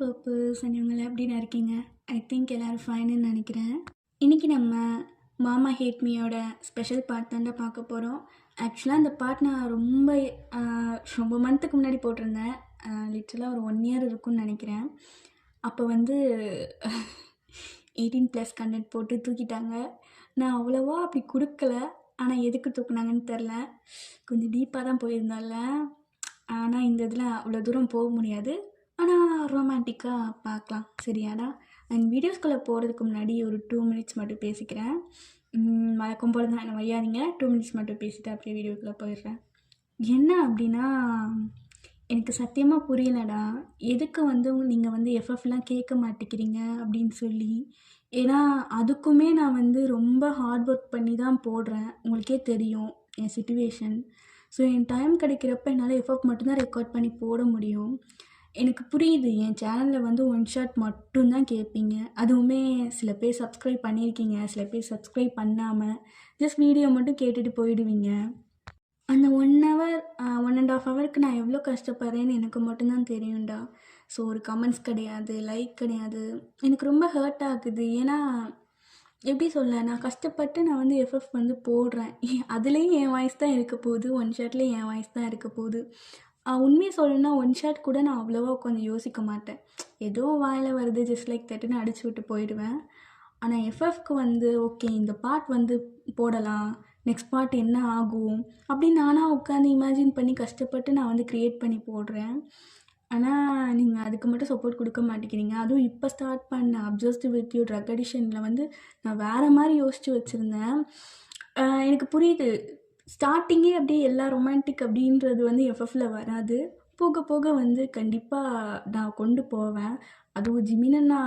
Purpose and இவங்களாம் எப்படின்னு இருக்கீங்க? ஐ திங்க் எல்லோரும் ஃபைனுன்னு நினைக்கிறேன். இன்றைக்கி நம்ம மாமா ஹேட் மீயோட ஸ்பெஷல் பார்ட் தாண்டா பார்க்க போகிறோம். ஆக்சுவலாக அந்த பார்ட் நான் ரொம்ப மந்த்துக்கு முன்னாடி போட்டிருந்தேன். லிட்டரலாக ஒரு 1 இயர் இருக்கும்னு நினைக்கிறேன். அப்போ 18+ கண்டென்ட் போட்டு தூக்கிட்டாங்க. நான் அவ்வளோவா அப்படி கொடுக்கல. ஆனால் எதுக்கு தூக்குனாங்கன்னு தெரில. கொஞ்சம் டீப்பாக தான் போயிருந்தால. ஆனால் இந்த இதில் அவ்வளோ தூரம் போக முடியாது. ஆனால் ரொமான்டிக்காக பார்க்கலாம், சரியாடா? அண்ட் வீடியோஸ்குள்ளே போகிறதுக்கு முன்னாடி ஒரு 2 மினிட்ஸ் மட்டும் பேசிக்கிறேன். வழக்கம் போல தான் என்னை வையாதீங்க. 2 மினிட்ஸ் மட்டும் பேசிவிட்டு அப்படியே வீடியோக்குள்ளே போயிடுறேன். என்ன அப்படின்னா, எனக்கு சத்தியமாக புரியலடா, எதுக்கு நீங்கள் எஃப்எஃப்லாம் கேட்க மாட்டேங்கிறீங்க அப்படின்னு சொல்லி. ஏன்னா அதுக்குமே நான் ரொம்ப ஹார்ட் ஒர்க் பண்ணி தான் போடுறேன். உங்களுக்கே தெரியும் என் சிச்சுவேஷன். ஸோ என் டைம் கிடைக்கிறப்ப என்னால் எஃப்எஃப் மட்டும்தான் ரெக்கார்ட் பண்ணி போட முடியும். எனக்கு புரியுது, என் சேனலில் 1 ஷாட் மட்டும்தான் கேட்பீங்க. அதுவுமே சில பேர் சப்ஸ்கிரைப் பண்ணியிருக்கீங்க, சில பேர் சப்ஸ்கிரைப் பண்ணாமல் ஜஸ்ட் வீடியோ மட்டும் கேட்டுட்டு போயிடுவீங்க. அந்த 1 ஹவர் 1.5 ஹவருக்கு நான் எவ்வளோ கஷ்டப்படுறேன்னு எனக்கு மட்டும்தான் தெரியும்டா. ஸோ ஒரு கமெண்ட்ஸ் கிடையாது, லைக் கிடையாது. எனக்கு ரொம்ப ஹர்ட் ஆகுது. ஏன்னா எப்படி சொல்ல, நான் கஷ்டப்பட்டு நான் எஃப்எஃப் போடுறேன். அதுலேயும் என் வாய்ஸ் தான் இருக்க போகுது, 1 ஷாட்லேயும் என் வாய்ஸ் தான் இருக்க போகுது. உண்மையை சொல்லணும்னா 1 ஷாட் கூட நான் அவ்வளோவா உட்காந்து யோசிக்க மாட்டேன். ஏதோ வாயில் வருது ஜஸ்ட் லைக் தட்டுன்னு அடிச்சு விட்டு போயிடுவேன். ஆனால் எஃப்எஃப்க்கு ஓகே இந்த பார்ட் போடலாம், நெக்ஸ்ட் பார்ட் என்ன ஆகும் அப்படின்னு நானாக உட்காந்து இமேஜின் பண்ணி கஷ்டப்பட்டு நான் க்ரியேட் பண்ணி போடுறேன். ஆனால் நீங்கள் அதுக்கு மட்டும் சப்போர்ட் கொடுக்க மாட்டேங்கிறீங்க. அதுவும் இப்போ ஸ்டார்ட் பண்ண அப்சஸ்ட் வித் யூ ட்ரக் அடிஷனில் நான் வேறு மாதிரி யோசித்து வச்சுருந்தேன். எனக்கு புரியுது, ஸ்டார்டிங்கே அப்படியே எல்லா ரொமான்டிக் அப்படின்றது எஃப்எஃப்ல வராது. போக போக கண்டிப்பாக நான் கொண்டு போவேன். அதுவும் ஜிமினன்னா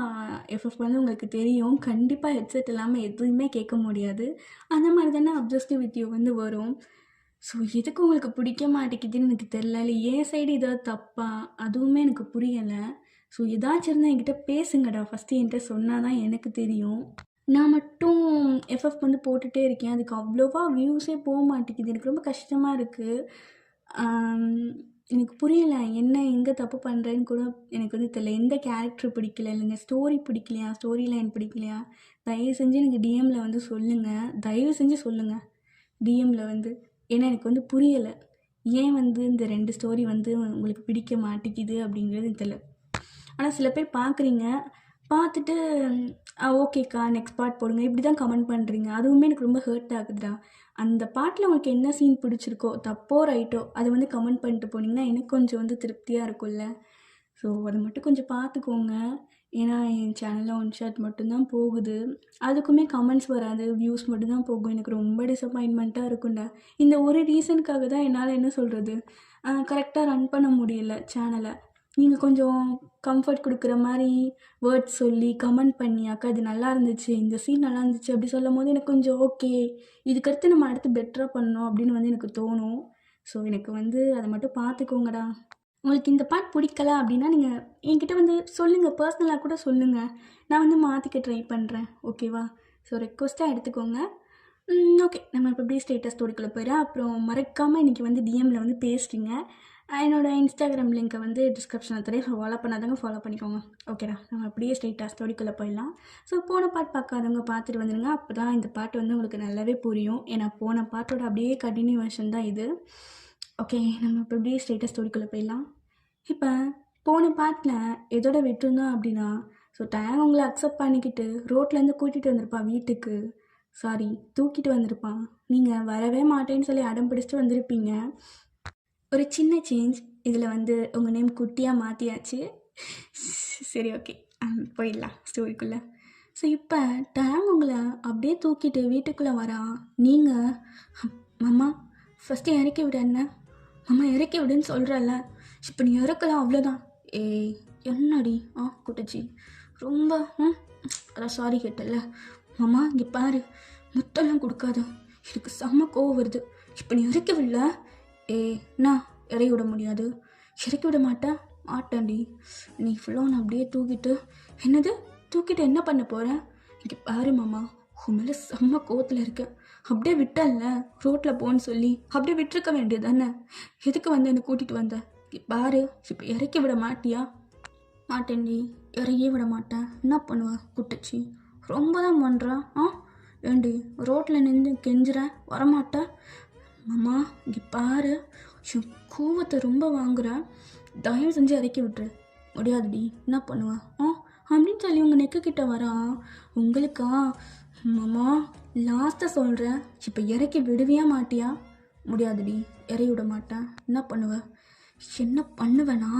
எஃப்எஃப் உங்களுக்கு தெரியும். கண்டிப்பாக ஹெட்செட் இல்லாமல் எதுவுமே கேட்க முடியாது. அந்த மாதிரி தானே அப்சஸ்ட் வித் யூ வரும். ஸோ எதுக்கு உங்களுக்கு பிடிக்க மாட்டேங்குதுன்னு எனக்கு தெரில. இல்லை என் சைடு ஏதாவது தப்பா, அதுவுமே எனக்கு புரியலை. ஸோ ஏதாச்சும் இருந்தால் என்கிட்ட பேசுங்கடா. ஃபஸ்ட்டு என்கிட்ட சொன்னால் தான் எனக்கு தெரியும். நான் மட்டும் எஃப்எஃப் போட்டுகிட்டே இருக்கேன், அதுக்கு அவ்வளோவா வியூஸே போக மாட்டேங்குது. எனக்கு ரொம்ப கஷ்டமாக இருக்குது. எனக்கு புரியலை, என்ன எங்கே தப்பு பண்ணுறேன்னு கூட எனக்கு தெரியல. எந்த கேரக்டர் பிடிக்கல, இல்லைங்க ஸ்டோரி பிடிக்கலையா, ஸ்டோரி லைன் பிடிக்கலையா, தயவு செஞ்சு எனக்கு டிஎம்மில் சொல்லுங்கள். தயவு செஞ்சு சொல்லுங்கள் டிஎம்மில். ஏன்னா எனக்கு புரியலை, ஏன் இந்த 2 ஸ்டோரி உங்களுக்கு பிடிக்க மாட்டேங்குது அப்படிங்கிறது தெரியல. ஆனால் சில பேர் பார்க்குறீங்க, பார்த்துட்டு ஓகேக்கா நெக்ஸ்ட் பார்ட் போடுங்க இப்படி தான் கமெண்ட் பண்ணுறீங்க. அதுவுமே எனக்கு ரொம்ப ஹர்ட் ஆகுதுடா. அந்த பாட்டில் உங்களுக்கு என்ன சீன் பிடிச்சிருக்கோ, தப்போ ரைட்டோ, அதை கமெண்ட் பண்ணிட்டு போனீங்கன்னா எனக்கு கொஞ்சம் திருப்தியாக இருக்கும்ல. ஸோ அதை மட்டும் கொஞ்சம் பார்த்துக்கோங்க. ஏன்னா என் சேனலில் 1 ஷாட் மட்டும்தான் போகுது. அதுக்குமே கமெண்ட்ஸ் வராது, வியூஸ் மட்டும்தான் போகும். எனக்கு ரொம்ப டிசப்பாயின்மெண்ட்டாக இருக்கும்டா. இந்த ஒரு ரீசனுக்காக தான் என்னால் என்ன சொல்கிறது, கரெக்டாக ரன் பண்ண முடியல சேனலை. நீங்கள் கொஞ்சம் கம்ஃபர்ட் கொடுக்குற மாதிரி வேர்ட்ஸ் சொல்லி கமெண்ட் பண்ணி, அக்கா இது நல்லா இருந்துச்சு, இந்த சீன் நல்லா இருந்துச்சு அப்படி சொல்லும் போது எனக்கு கொஞ்சம் ஓகே, இதுக்கடுத்து நம்ம அடுத்து பெட்டராக பண்ணோம் அப்படின்னு எனக்கு தோணும். ஸோ எனக்கு அதை மட்டும் பார்த்துக்கோங்கடா. உங்களுக்கு இந்த பார்ட் பிடிக்கல அப்படின்னா நீங்கள் என்கிட்ட சொல்லுங்கள், பர்சனலாக கூட சொல்லுங்கள். நான் மாற்றிக்க ட்ரை பண்ணுறேன், ஓகேவா? ஸோ ரெக்வஸ்ட்டாக எடுத்துக்கோங்க. ஓகே, நம்ம இப்போ அப்படியே ஸ்டேட்டஸ் ஸ்டோரிக்குள்ளே போயிடலாம். அப்புறம் மறக்காமல் இன்றைக்கி டிஎம்மில் பேசுகிறீங்க. என்னோடய இன்ஸ்டாகிராம் லிங்க்கை டிஸ்கிரிப்ஷனில் தரேன். ஃபாலோ பண்ணாதவங்க ஃபாலோ பண்ணிக்கோங்க, ஓகேடா? நம்ம அப்படியே ஸ்ட்ரெயிட்டாக ஸ்டோரிக்குள்ளே போயிடலாம். ஸோ போன பார்ட் பார்க்காதவங்க பார்த்துட்டு வந்துடுங்க. அப்போ தான் இந்த பாட்டு உங்களுக்கு நல்லாவே புரியும். ஏன்னா போன பாட்டோட அப்படியே கண்டினியூவேஷன் தான் இது. ஓகே, நம்ம இப்போ அப்படியே ஸ்ட்ரெயிட்டாக ஸ்டோரிக்குள்ளே போயிடலாம். இப்போ போன பார்ட்டில் எதோட விட்டுருந்தோம் அப்படின்னா, ஸோ டேங் உங்களை அக்செப்ட் பண்ணிக்கிட்டு ரோட்லேருந்து கூட்டிகிட்டு வந்திருப்பான் வீட்டுக்கு. சாரி, தூக்கிட்டு வந்திருப்பான். நீங்கள் வரவே மாட்டேன்னு சொல்லி அடம் பிடிச்சிட்டு வந்திருப்பீங்க. ஒரு சின்ன சேஞ்ச் இதில் உங்கள் நேம் குட்டியாக மாற்றியாச்சு. சரி, ஓகே, போயிடலாம் ஸ்டோரிக்குள்ளே. ஸோ இப்போ டேங் உங்களை அப்படியே தூக்கிட்டு வீட்டுக்குள்ளே வரா. நீங்கள் மாமா ஃபஸ்ட்டு இறக்கி விட, என்ன மாமா இறக்கி விடுன்னு சொல்கிறல்ல, இப்போ நீ இறக்கலாம் அவ்வளோதான். ஏய் என்னடி குட்டச்சி ரொம்ப அதான் சாரி கேட்டல. மாமா இங்கே பாரு, முத்தெல்லாம் கொடுக்காத, எனக்கு செம்ம கோவம் வருது. இப்போ நீ இறக்கி விடல, நான் இறக்கி விட முடியாது, இறக்கி விட மாட்டேன்டி. நீ ஃபுல்லாக நான் அப்படியே தூக்கிட்டு, என்னது தூக்கிட்டு என்ன பண்ண போகிறேன்? இங்கே பாரு மாமா, உன் மேலே செம்ம கோவத்தில் இருக்கேன். அப்படியே விட்டல்ல ரோட்டில் போன்னு சொல்லி, அப்படியே விட்டுருக்க வேண்டியது தானே. எதுக்கு என்னை கூட்டிகிட்டு வந்த? பாரு இப்போ இறக்கி விட மாட்டியா? மாட்டேன்டி, இறங்கியே விட மாட்டேன். என்ன பண்ணுவேன் குட்டச்சி? ரொம்ப தான் பண்ணுறேன். ஏண்டி ரோட்டில் நின்று கெஞ்சுறேன் வரமாட்டேன்? மாமா இங்கே பாரு, கோவத்தை ரொம்ப வாங்குறேன், தயவு செஞ்சு இறக்கி விட்டுரு. முடியாதுடி, என்ன பண்ணுவேன் அப்படின்னு சொல்லி உங்கள் நெக்கிட்ட வரான். உங்களுக்கா மாமா லாஸ்ட்டாக சொல்கிறேன், இப்போ இறக்கி விடுவியா மாட்டியா? முடியாதுடி, இறக்கி விட மாட்டேன். என்ன பண்ணுவேன்? என்ன பண்ணுவேனா?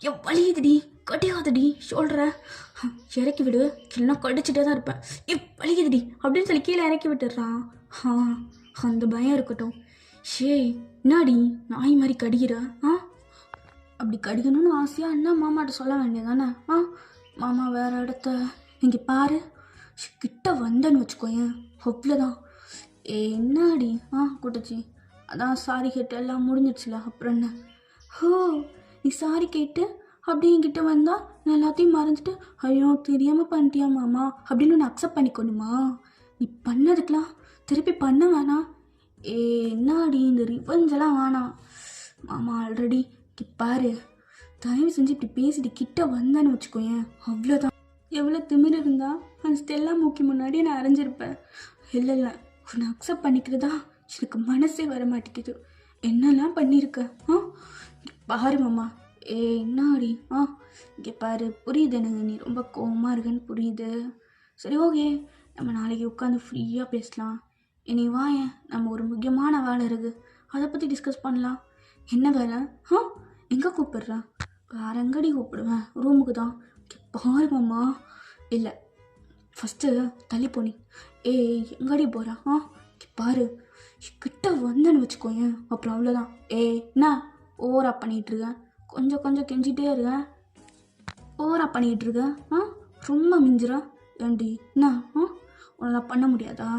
என் வலியுதுடி, கட்டியாதுடி சொல்கிறேன். இறக்கி விடு, இல்லைன்னா கடிச்சிட்டே தான் இருப்பேன். வலிக்குதுடி அப்படின்னு சொல்லி கீழே இறக்கி விட்டுடுறான். அந்த பயம் இருக்கட்டும். என்னாடி நாய் மாதிரி கடிக்கிற? அப்படி கடிக்கணும்னு ஆசையாக என்ன மாமாட்ட சொல்ல வேண்டியதானே? மாமா வேற இடத்த இங்கே பாரு, கிட்ட வந்தேன்னு வச்சுக்கோயேன், அவ்வளோதான். என்னாடி குட்டச்சி, அதான் சாரி கேட்டு எல்லாம் முடிஞ்சிடுச்சுல, அப்புறம் என்ன? நீ சாரி கேட்டு அப்படி என்கிட்ட வந்தா நான் எல்லாத்தையும் மறைஞ்சிட்டு ஐயோ தெரியாமல் பண்ணிட்டியா மாமா அப்படின்னு ஒன்று அக்செப்ட் பண்ணிக்கணுமா? நீ பண்ணதுக்கெலாம் திருப்பி பண்ண வேணாம். என்னாடி இந்த ரிவெஞ்செல்லாம் வேணாம். மாமா ஆல்ரெடி பாரு, தயவு செஞ்சு இப்படி பேசிட்டு கிட்ட வந்தான்னு வச்சுக்கோயேன், அவ்வளோதான். எவ்வளோ திமிர் இருந்தா அந்த ஸ்டெல்லா மூக்கி முன்னாடியே நான் அரைஞ்சிருப்பேன். இல்லை உன்னை அக்செப்ட் பண்ணிக்கிறதா எனக்கு மனசே வர மாட்டேங்குது. என்னெல்லாம் பண்ணியிருக்க? பாரு மாமா. என்னாடி? இங்கே பாரு, புரியுது எனக்கு நீ ரொம்ப கோவமாக இருக்குன்னு புரியுது. சரி ஓகே, நம்ம நாளைக்கு உட்காந்து ஃப்ரீயாக பேசலாம். இனி வாயேன், நம்ம ஒரு முக்கியமான வேலை இருக்குது, அதை பற்றி டிஸ்கஸ் பண்ணலாம். என்ன வேலை? எங்கே கூப்பிடுறா? வேற எங்கடி கூப்பிடுவேன்? ரூமுக்கு தான். பாரு மாமா. இல்லை, ஃபஸ்ட்டு தள்ளி போனி. எங்கடி போகிறா? பாரு, கிட்ட வந்தேன்னு வச்சுக்கோயேன், அப்புறம் அவ்வளோதான். என்ன ஓவரா பண்ணிகிட்ருக்கேன்? கொஞ்சம் கொஞ்சம் கெஞ்சிட்டே இருக்கேன், ஓவரா பண்ணிகிட்ருக்கேன். ரொம்ப மிஞ்சுறா. ஏண்டி என்ன உன்னெல்லாம் பண்ண முடியாதா?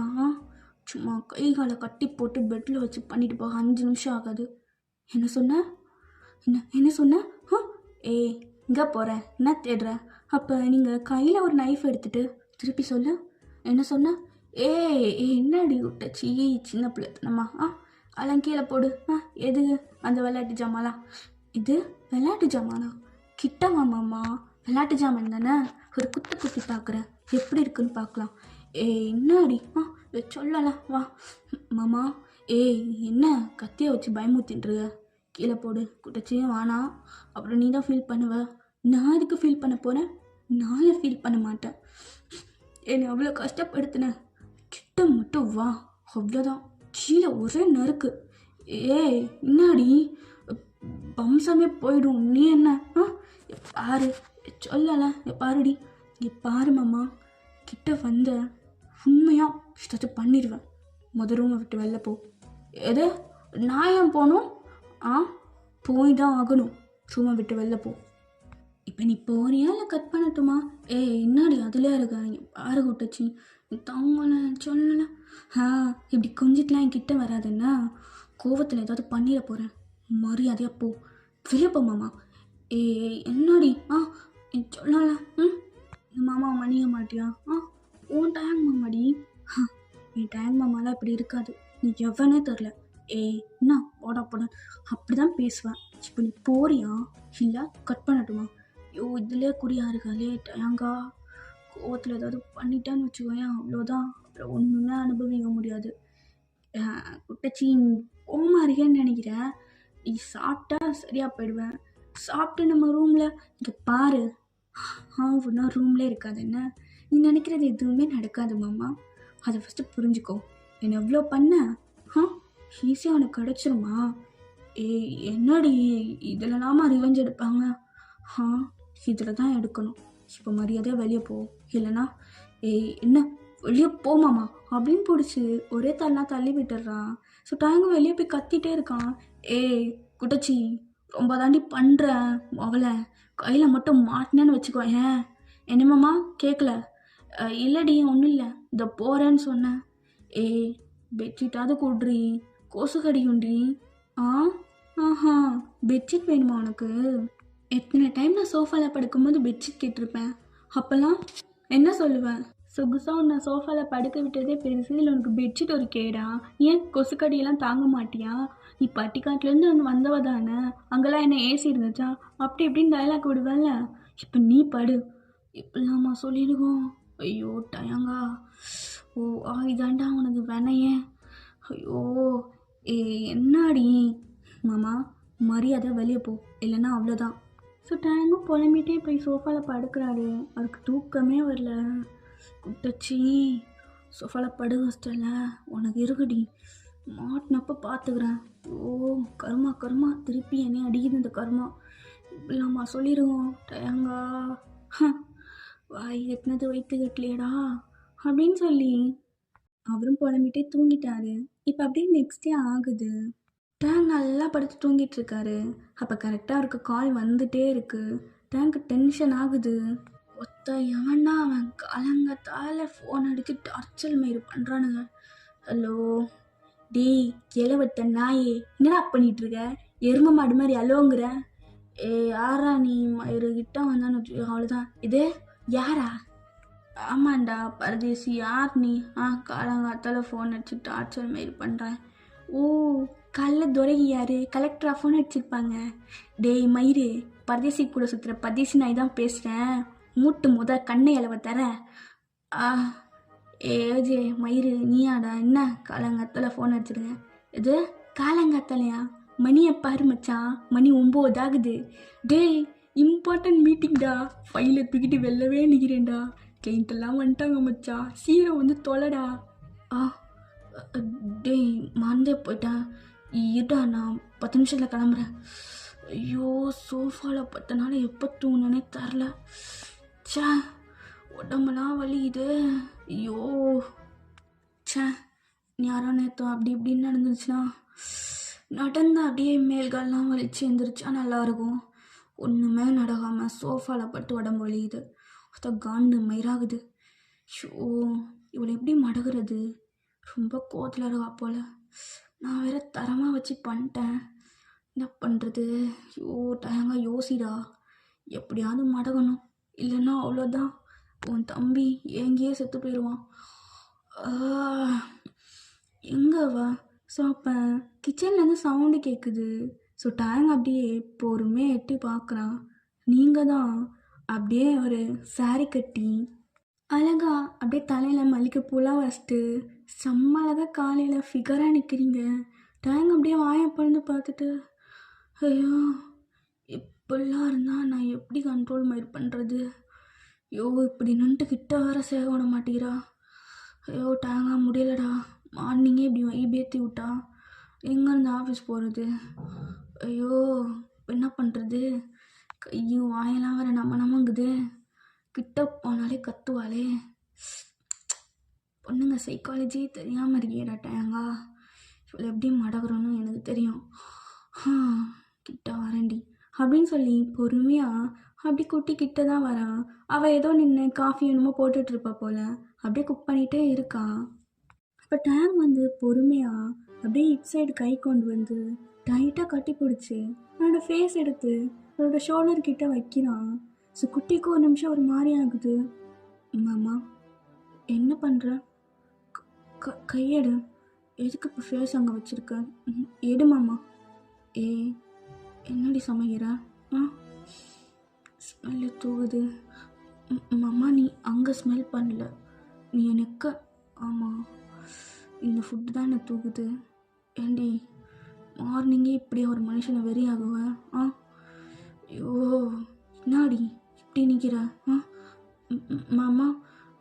சும்மா கை காலை கட்டி போட்டு பெட்டில் வச்சு பண்ணிட்டு போக 5 நிமிஷம் ஆகாது. என்ன சொன்ன? என்ன சொன்ன? இங்கே போகிறேன், என்ன தேடுற? அப்போ நீங்கள் கையில் ஒரு நைஃப் எடுத்துகிட்டு திருப்பி சொல்லு. என்ன சொன்ன? என்னடி விட்டச்சி, சின்ன பிள்ளைத்தனமா? அதெல்லாம் கீழே போடு. எது அந்த விளையாட்டு ஜாமாலாம்? இது விளையாட்டு ஜாமானா? கிட்ட வாமாம்மா, விளையாட்டு ஜாமான் தானே, ஒரு குத்தி பார்க்குறேன், எப்படி இருக்குன்னு பார்க்கலாம். என்னடி? சொல்லலாம் வா. மாமா என்ன கத்தியை வச்சு பயமுத்தின்றிருக்க? கீழே போடு. குட்டச்சியும் வேணாம், அப்புறம் நீ தான் ஃபீல் பண்ணுவ. நான் எதுக்கு ஃபீல் பண்ண போகிறேன்? நான் ஃபீல் பண்ண மாட்டேன். என்னை அவ்வளோ கஷ்டப்படுத்தினேன், கிட்ட மட்டும் வா, அவ்வளோதான். கீழே ஒரே நறுக்கு. என்னாடி வம்சமே போயிடும். நீ என்ன பாரு, சொல்லலை பாருடி. இங்கே பாரு மாமா, கிட்ட வந்த உண்மையாக இஷ்டத்தை பண்ணிடுவேன். ரூமை விட்டு வெளில போ. எது? நான் ஏன் போகணும்? போய் தான் ஆகணும். ரூமை விட்டு வெளில போ. இப்போ நீ போறியா இல்லை கட் பண்ணட்டுமா? என்னாடி அதிலே இருக்க? பாரு கூட்டச்சி, தாங்கலை சொல்லலை. இப்படி கொஞ்சிட்டுலாம் என்கிட்ட வராதுன்னா கோவத்தில் ஏதாவது பண்ணிட போகிறேன். மரியாதையாக போ, வெளியே போ மாமா. என்னடி? சொல்லல. மாமா மன்னிக்க மாட்டியா? உன் டேங் மாமாடி. என் டேங் மாமாலாம் இப்படி இருக்காது, நீ எவனே தெரில. என்ன போடா அப்படி தான் பேசுவேன். இப்போ நீ போறியா இல்லை கட் பண்ணட்டுமா? இதிலே குறியா இருக்காளே டேங்கா. கோவத்தில் ஏதாவது பண்ணிட்டேன்னு வச்சுக்கோயேன், அவ்வளோதான். அப்புறம் ஒன்றுமே அனுபவிக்க முடியாது. குட்டச்சி கோமா இருக்கேன்னு நினைக்கிறேன். நீ சாப்பிட்டா சரியாக போயிடுவேன். சாப்பிட்டு நம்ம ரூமில் இங்கே பாரு, ஒன்றா ரூம்லேயே இருக்காது. என்ன நீ நினைக்கிறது எதுவுமே நடக்காது மாமா, அதை ஃபஸ்ட்டு புரிஞ்சுக்கோ. என்ன எவ்வளோ பண்ண ஈஸியாக உனக்கு கிடச்சிருமா? என்னடி இதிலலாமா ரிவெஞ்ச் எடுப்பாங்க? இதில் தான் எடுக்கணும். இப்போ மரியாதையாக வெளியே போ, இல்லைனா என்ன வெளியே போமாமா அப்படின்னு பிடிச்சி ஒரே தள்ளி விட்டுடுறான். ஸோ டாங்க வெளியே போய் கத்திட்டே இருக்கான். குட்டச்சி ரொம்ப தாண்டி பண்ணுறேன், அவளை கையில் மட்டும் மாட்டினேன்னு வச்சுக்கோ. என்னமாம்மா கேட்கல? இல்லடி ஒன்றும் இல்லை, இதை போகிறேன்னு சொன்னேன். பெட்ஷீட்டாவது கூட்ரி, கொசு கடிக்குண்டி. பெட்ஷீட் வேணுமா உனக்கு? எத்தனை டைம் நான் சோஃபாவில் படுக்கும்போது பெட்ஷீட் கேட்டிருப்பேன். அப்போல்லாம் என்ன சொல்லுவேன்? சொகுசாக உன்னை சோஃபாவில் படுக்க விட்டதே பெருசு, இல்லை உனக்கு பெட்ஷீட் ஒரு கேடா? ஏன் கொசுக்கடியெல்லாம் தாங்க மாட்டியா? நீ பட்டிக்காட்டிலேருந்து வந்து வந்தவ தானே, அங்கெல்லாம் என்ன ஏசி இருந்துச்சா? அப்படி இப்படின்னு டயலாக் விடுவேன்ல. இப்போ நீ படு. இப்படிலாமா சொல்லிடுவோம்? ஐயோ டயங்கா. ஓ இதாண்டா உனக்கு வேணையே. ஐயோ ஏ என்னாடி மாமா, மரியாதை வெளியே போ, இல்லைன்னா அவ்வளோதான். ஸோ டேங்கும் புலம்பிட்டே போய் சோஃபாவில் படுக்கிறாரு. அவருக்கு தூக்கமே வரல. குட்டச்சி சோஃபாவில் படு வச்சிட்டல, உனக்கு இருக்குடி, மாட்டினப்ப பார்த்துக்கிறேன். ஓ கர்மா கர்மா, திருப்பி என்னையும் அடிக்குது இந்த கர்மா. இப்படிலாமா சொல்லிடுவோம்? டயங்கா வாய் கட்டினது வைத்து கட்டலையடா அப்படின்னு சொல்லி அவரும் புலம்பிட்டே தூங்கிட்டாரு. இப்போ அப்படியே நெக்ஸ்ட் டே ஆகுது. டேங்க் நல்லா படுத்து தூங்கிட்டு இருக்காரு. அப்போ கரெக்டாக அவருக்கு கால் வந்துட்டே இருக்கு. டேங்க் டென்ஷன் ஆகுது. ஒத்த எவன்டா அவன் காலங்கத்தால் ஃபோன் அடித்து டார்ச்சல் மயிறு பண்ணுறானுங்க. ஹலோ டேய் கிளவட்ட நாயே, என்னடா பண்ணிட்டு இருக்க? எரும மாடு மாதிரி அலோங்கிற. யாரா நீ? மயிறு கிட்ட வந்தான்னு அவ்வளோதான். இது யாரா? ஆமாண்டா பரதேசி, யார் நீ? காலங்காத்தால் ஃபோன் அடிச்சு டார்ச்சர் மயிறு பண்ணுறேன். ஓ கல்ல துறைக்கு யாரு? கலெக்டரா ஃபோன் அடிச்சிருப்பாங்க. டேய் மயிறு, பரதேசி கூட சுற்றுற பரதேசி நாய் தான் பேசுகிறேன். மூட்டு கண்ணை இலவ தர. ஏஜே மயிறு நீயாடா? என்ன காலங்காத்தால் ஃபோன் அடிச்சிருங்க? இது காலங்காத்தாலையா? மணியை பாரு மச்சான், மணி 9 ஆகுது. டேய் இம்பார்ட்டன்ட் மீட்டிங்டா, ஃபைலை தூக்கிட்டு வெளிலவே நிற்கிறேன்டா. கிளைண்ட்டெல்லாம் வந்துட்டாங்க மச்சா, சீரம் வந்து தொலைடா. டேய் மறந்தே போயிட்டேன், இருடா நான் 10 நிமிஷத்தில் கிளம்புறேன். ஐயோ சோஃபாவில் 10 நாள் எப்போ தூங்கினே தரல. சே உடம்பெல்லாம் வலிக்குது. ஐயோ சே, யாரோ நேற்று அப்படி இப்படின்னு நடந்துருச்சுன்னா நடந்தா அப்படியே மேல்கால்லாம் வலிச்சு எழுந்திரிச்சா நல்லாயிருக்கும். ஒன்றுமே நடக்காமல் சோஃபாவில் பட்டு உடம்பு வலிக்குது. அதான் காண்டு மயிராகுது. ஷோ இவளை எப்படி மடகுறது? ரொம்ப கோத்தில் இருக்கா போல். நான் வேற தரமாக வச்சு பண்ணிட்டேன், என்ன பண்ணுறது? டயங்கா யோசிடா, எப்படியாவது மடகணும், இல்லைன்னா அவ்வளோதான், உன் தம்பி எங்கேயே செத்து போயிடுவான். எங்கே வா? ஸோ அப்போ கிச்சன்லேருந்து சவுண்டு கேட்குது. ஸோ டயங்க அப்படியே பொறுமையாக எட்டி பார்க்குறான். நீங்கள் தான் அப்படியே ஒரு சாரி கட்டி அழகா அப்படியே தலையில் மல்லிகைப்பூலாம் வச்சுட்டு செம்ம அழகாக காலையில் ஃபிகராக நிற்கிறீங்க. டேங் அப்படியே வாயை பிறந்து பார்த்துட்டு, ஐயோ இப்படிலாம் இருந்தால் நான் எப்படி கண்ட்ரோல் மாதிரி பண்ணுறது? ஐயோ இப்படி நின்றுட்டு கிட்ட வர சேக விட மாட்டேங்கிறா. ஐயோ டேங்கா முடியலடா, மார்னிங்கே இப்படி வைபேற்றி விட்டா எங்கேருந்து ஆஃபீஸ் போகிறது? ஐயோ என்ன பண்ணுறது? கையும் வாயெல்லாம் வேறு நமங்குது. கிட்ட போனாலே கத்துவாளே. பொண்ணுங்க சைக்காலஜி தெரியாமல் இருக்கேடா டேங்கா. இவ்வளோ எப்படி மடகுறோன்னு எனக்கு தெரியும். கிட்ட வரேன்டி அப்படின்னு சொல்லி பொறுமையாக அப்படி குட்டி கிட்ட தான் வரான். அவள் ஏதோ நின்று காஃபி என்னமோ போட்டுட்ருப்பா போல், அப்படியே குக் பண்ணிகிட்டே இருக்கா. அப்போ டேங் வந்து பொறுமையாக அப்படியே இட் சைடு கை கொண்டு வந்து டைட்டாக கட்டி பிடிச்சி அவனோட ஃபேஸ் எடுத்து அவனோட ஷோல்டர் கிட்ட வைக்கிறான். ஸோ குட்டிக்கு ஒரு நிமிஷம் ஒரு மாதிரி ஆகுது. மாமா என்ன பண்ணுற? கையெடு. எதுக்கு இப்போ ஃபேஸ் அங்கே வச்சுருக்க? எடு மாமா. என்னடி சமைக்கிற? ஸ்மெல்லு தூவுது. மாமா நீ அங்கே ஸ்மெல் பண்ணல, நீ எனக்கு. ஆமாம் இந்த ஃபுட்டு தான் எனக்கு தூக்குது. ஏண்டி மார்னிங்கே இப்படியே ஒரு மனுஷனை வெறி ஆகுவேன்? ஐயோ என்னாடி இப்படி நிற்கிற? மாமா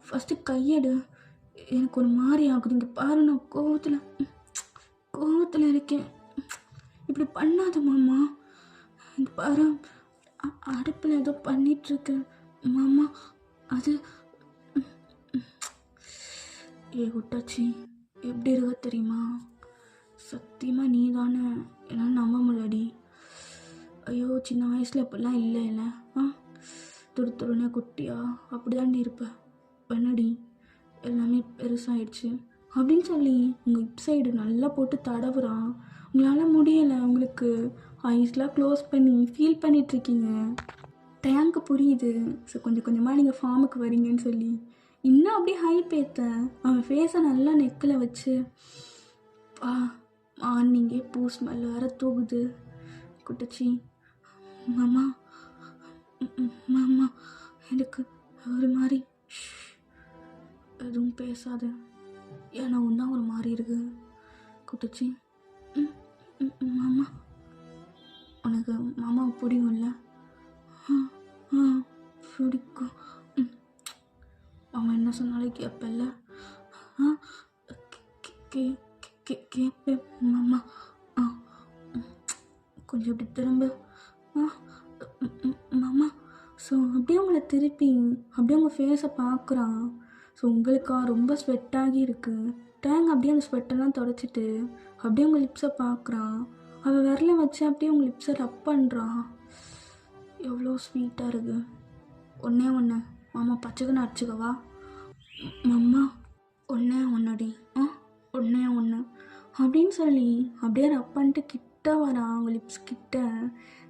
ஃபஸ்ட்டு கையெடு, எனக்கு ஒரு மாதிரி ஆகுது. இங்கே பாரு, நான் கோவத்தில் இருக்கேன். இப்படி பண்ணாத மாமா. இங்கே பாரு, அடுப்பில் ஏதோ பண்ணிகிட்ருக்கேன் மாமா. அது குட்டாச்சி எப்படி இருக்க தெரியுமா? சத்தியமாக நீ தானே, என்னால் நம்ப முடியலடி. ஐயோ சின்ன வயசில் இப்படிலாம் இல்லை இல்லை. துருத்துருனே குட்டியா அப்படி தாண்டி இருப்பேன். என்னடி எல்லாமே பெருசாகிடுச்சு அப்படின்னு சொல்லி உங்கள் இப் சைடு நல்லா போட்டு தடவுறான். உங்களால் முடியலை, உங்களுக்கு ஐஸ்லாம் க்ளோஸ் பண்ணி ஃபீல் பண்ணிகிட்ருக்கீங்க. டேங்க்கு புரியுது. ஸோ கொஞ்சம் கொஞ்சமாக நீங்கள் ஃபார்முக்கு வரீங்கன்னு சொல்லி இன்னும் அப்படியே ஹைப் ஏற்ற அவன் ஃபேஸை நல்லா நெக்கில் வச்சு மார்னிங்கே பூ ஸ்மெல் வேற தூக்குது. குட்டச்சி மாமா, மாமா எனக்கு ஒரு மாதிரி. எதுவும் பேசாத, ஏன்னா ஒன்றா ஒரு மாதிரி இருக்கு. குட்டச்சி மாமா, உனக்கு மாமாவை பிடிக்கும்ல? பிடிக்கும். அவன் என்ன சொன்னாலும் கேட்பல்ல? கேட்பேன் மாமா. கொஞ்சம் இப்படி திரும்ப. மாமா, ஸோ அப்படியே உங்களை திருப்பி அப்படியே உங்கள் ஃபேஸை பார்க்குறான். ஸோ உங்களுக்கா ரொம்ப ஸ்வெட்டாகி இருக்குது. டேங் அப்படியே அந்த ஸ்வெட்டெல்லாம் தொடச்சிட்டு அப்படியே உங்கள் லிப்ஸை பார்க்குறான். அவள் விரல வச்சு அப்படியே உங்கள் லிப்ஸை ரப் பண்ணுறான். எவ்வளோ ஸ்வீட்டாக இருக்குது. ஒன்றே ஒன்று மாமா, பச்சைக்குன்னு அடிச்சுக்கவா? மாமா ஒன்றே ஒன்றடி, ஒன்றே ஒன்று அப்படின்னு சொல்லி அப்படியே ரப் பண்ணிட்டு கிட்ட வரான் அவங்க லிப்ஸ் கிட்ட.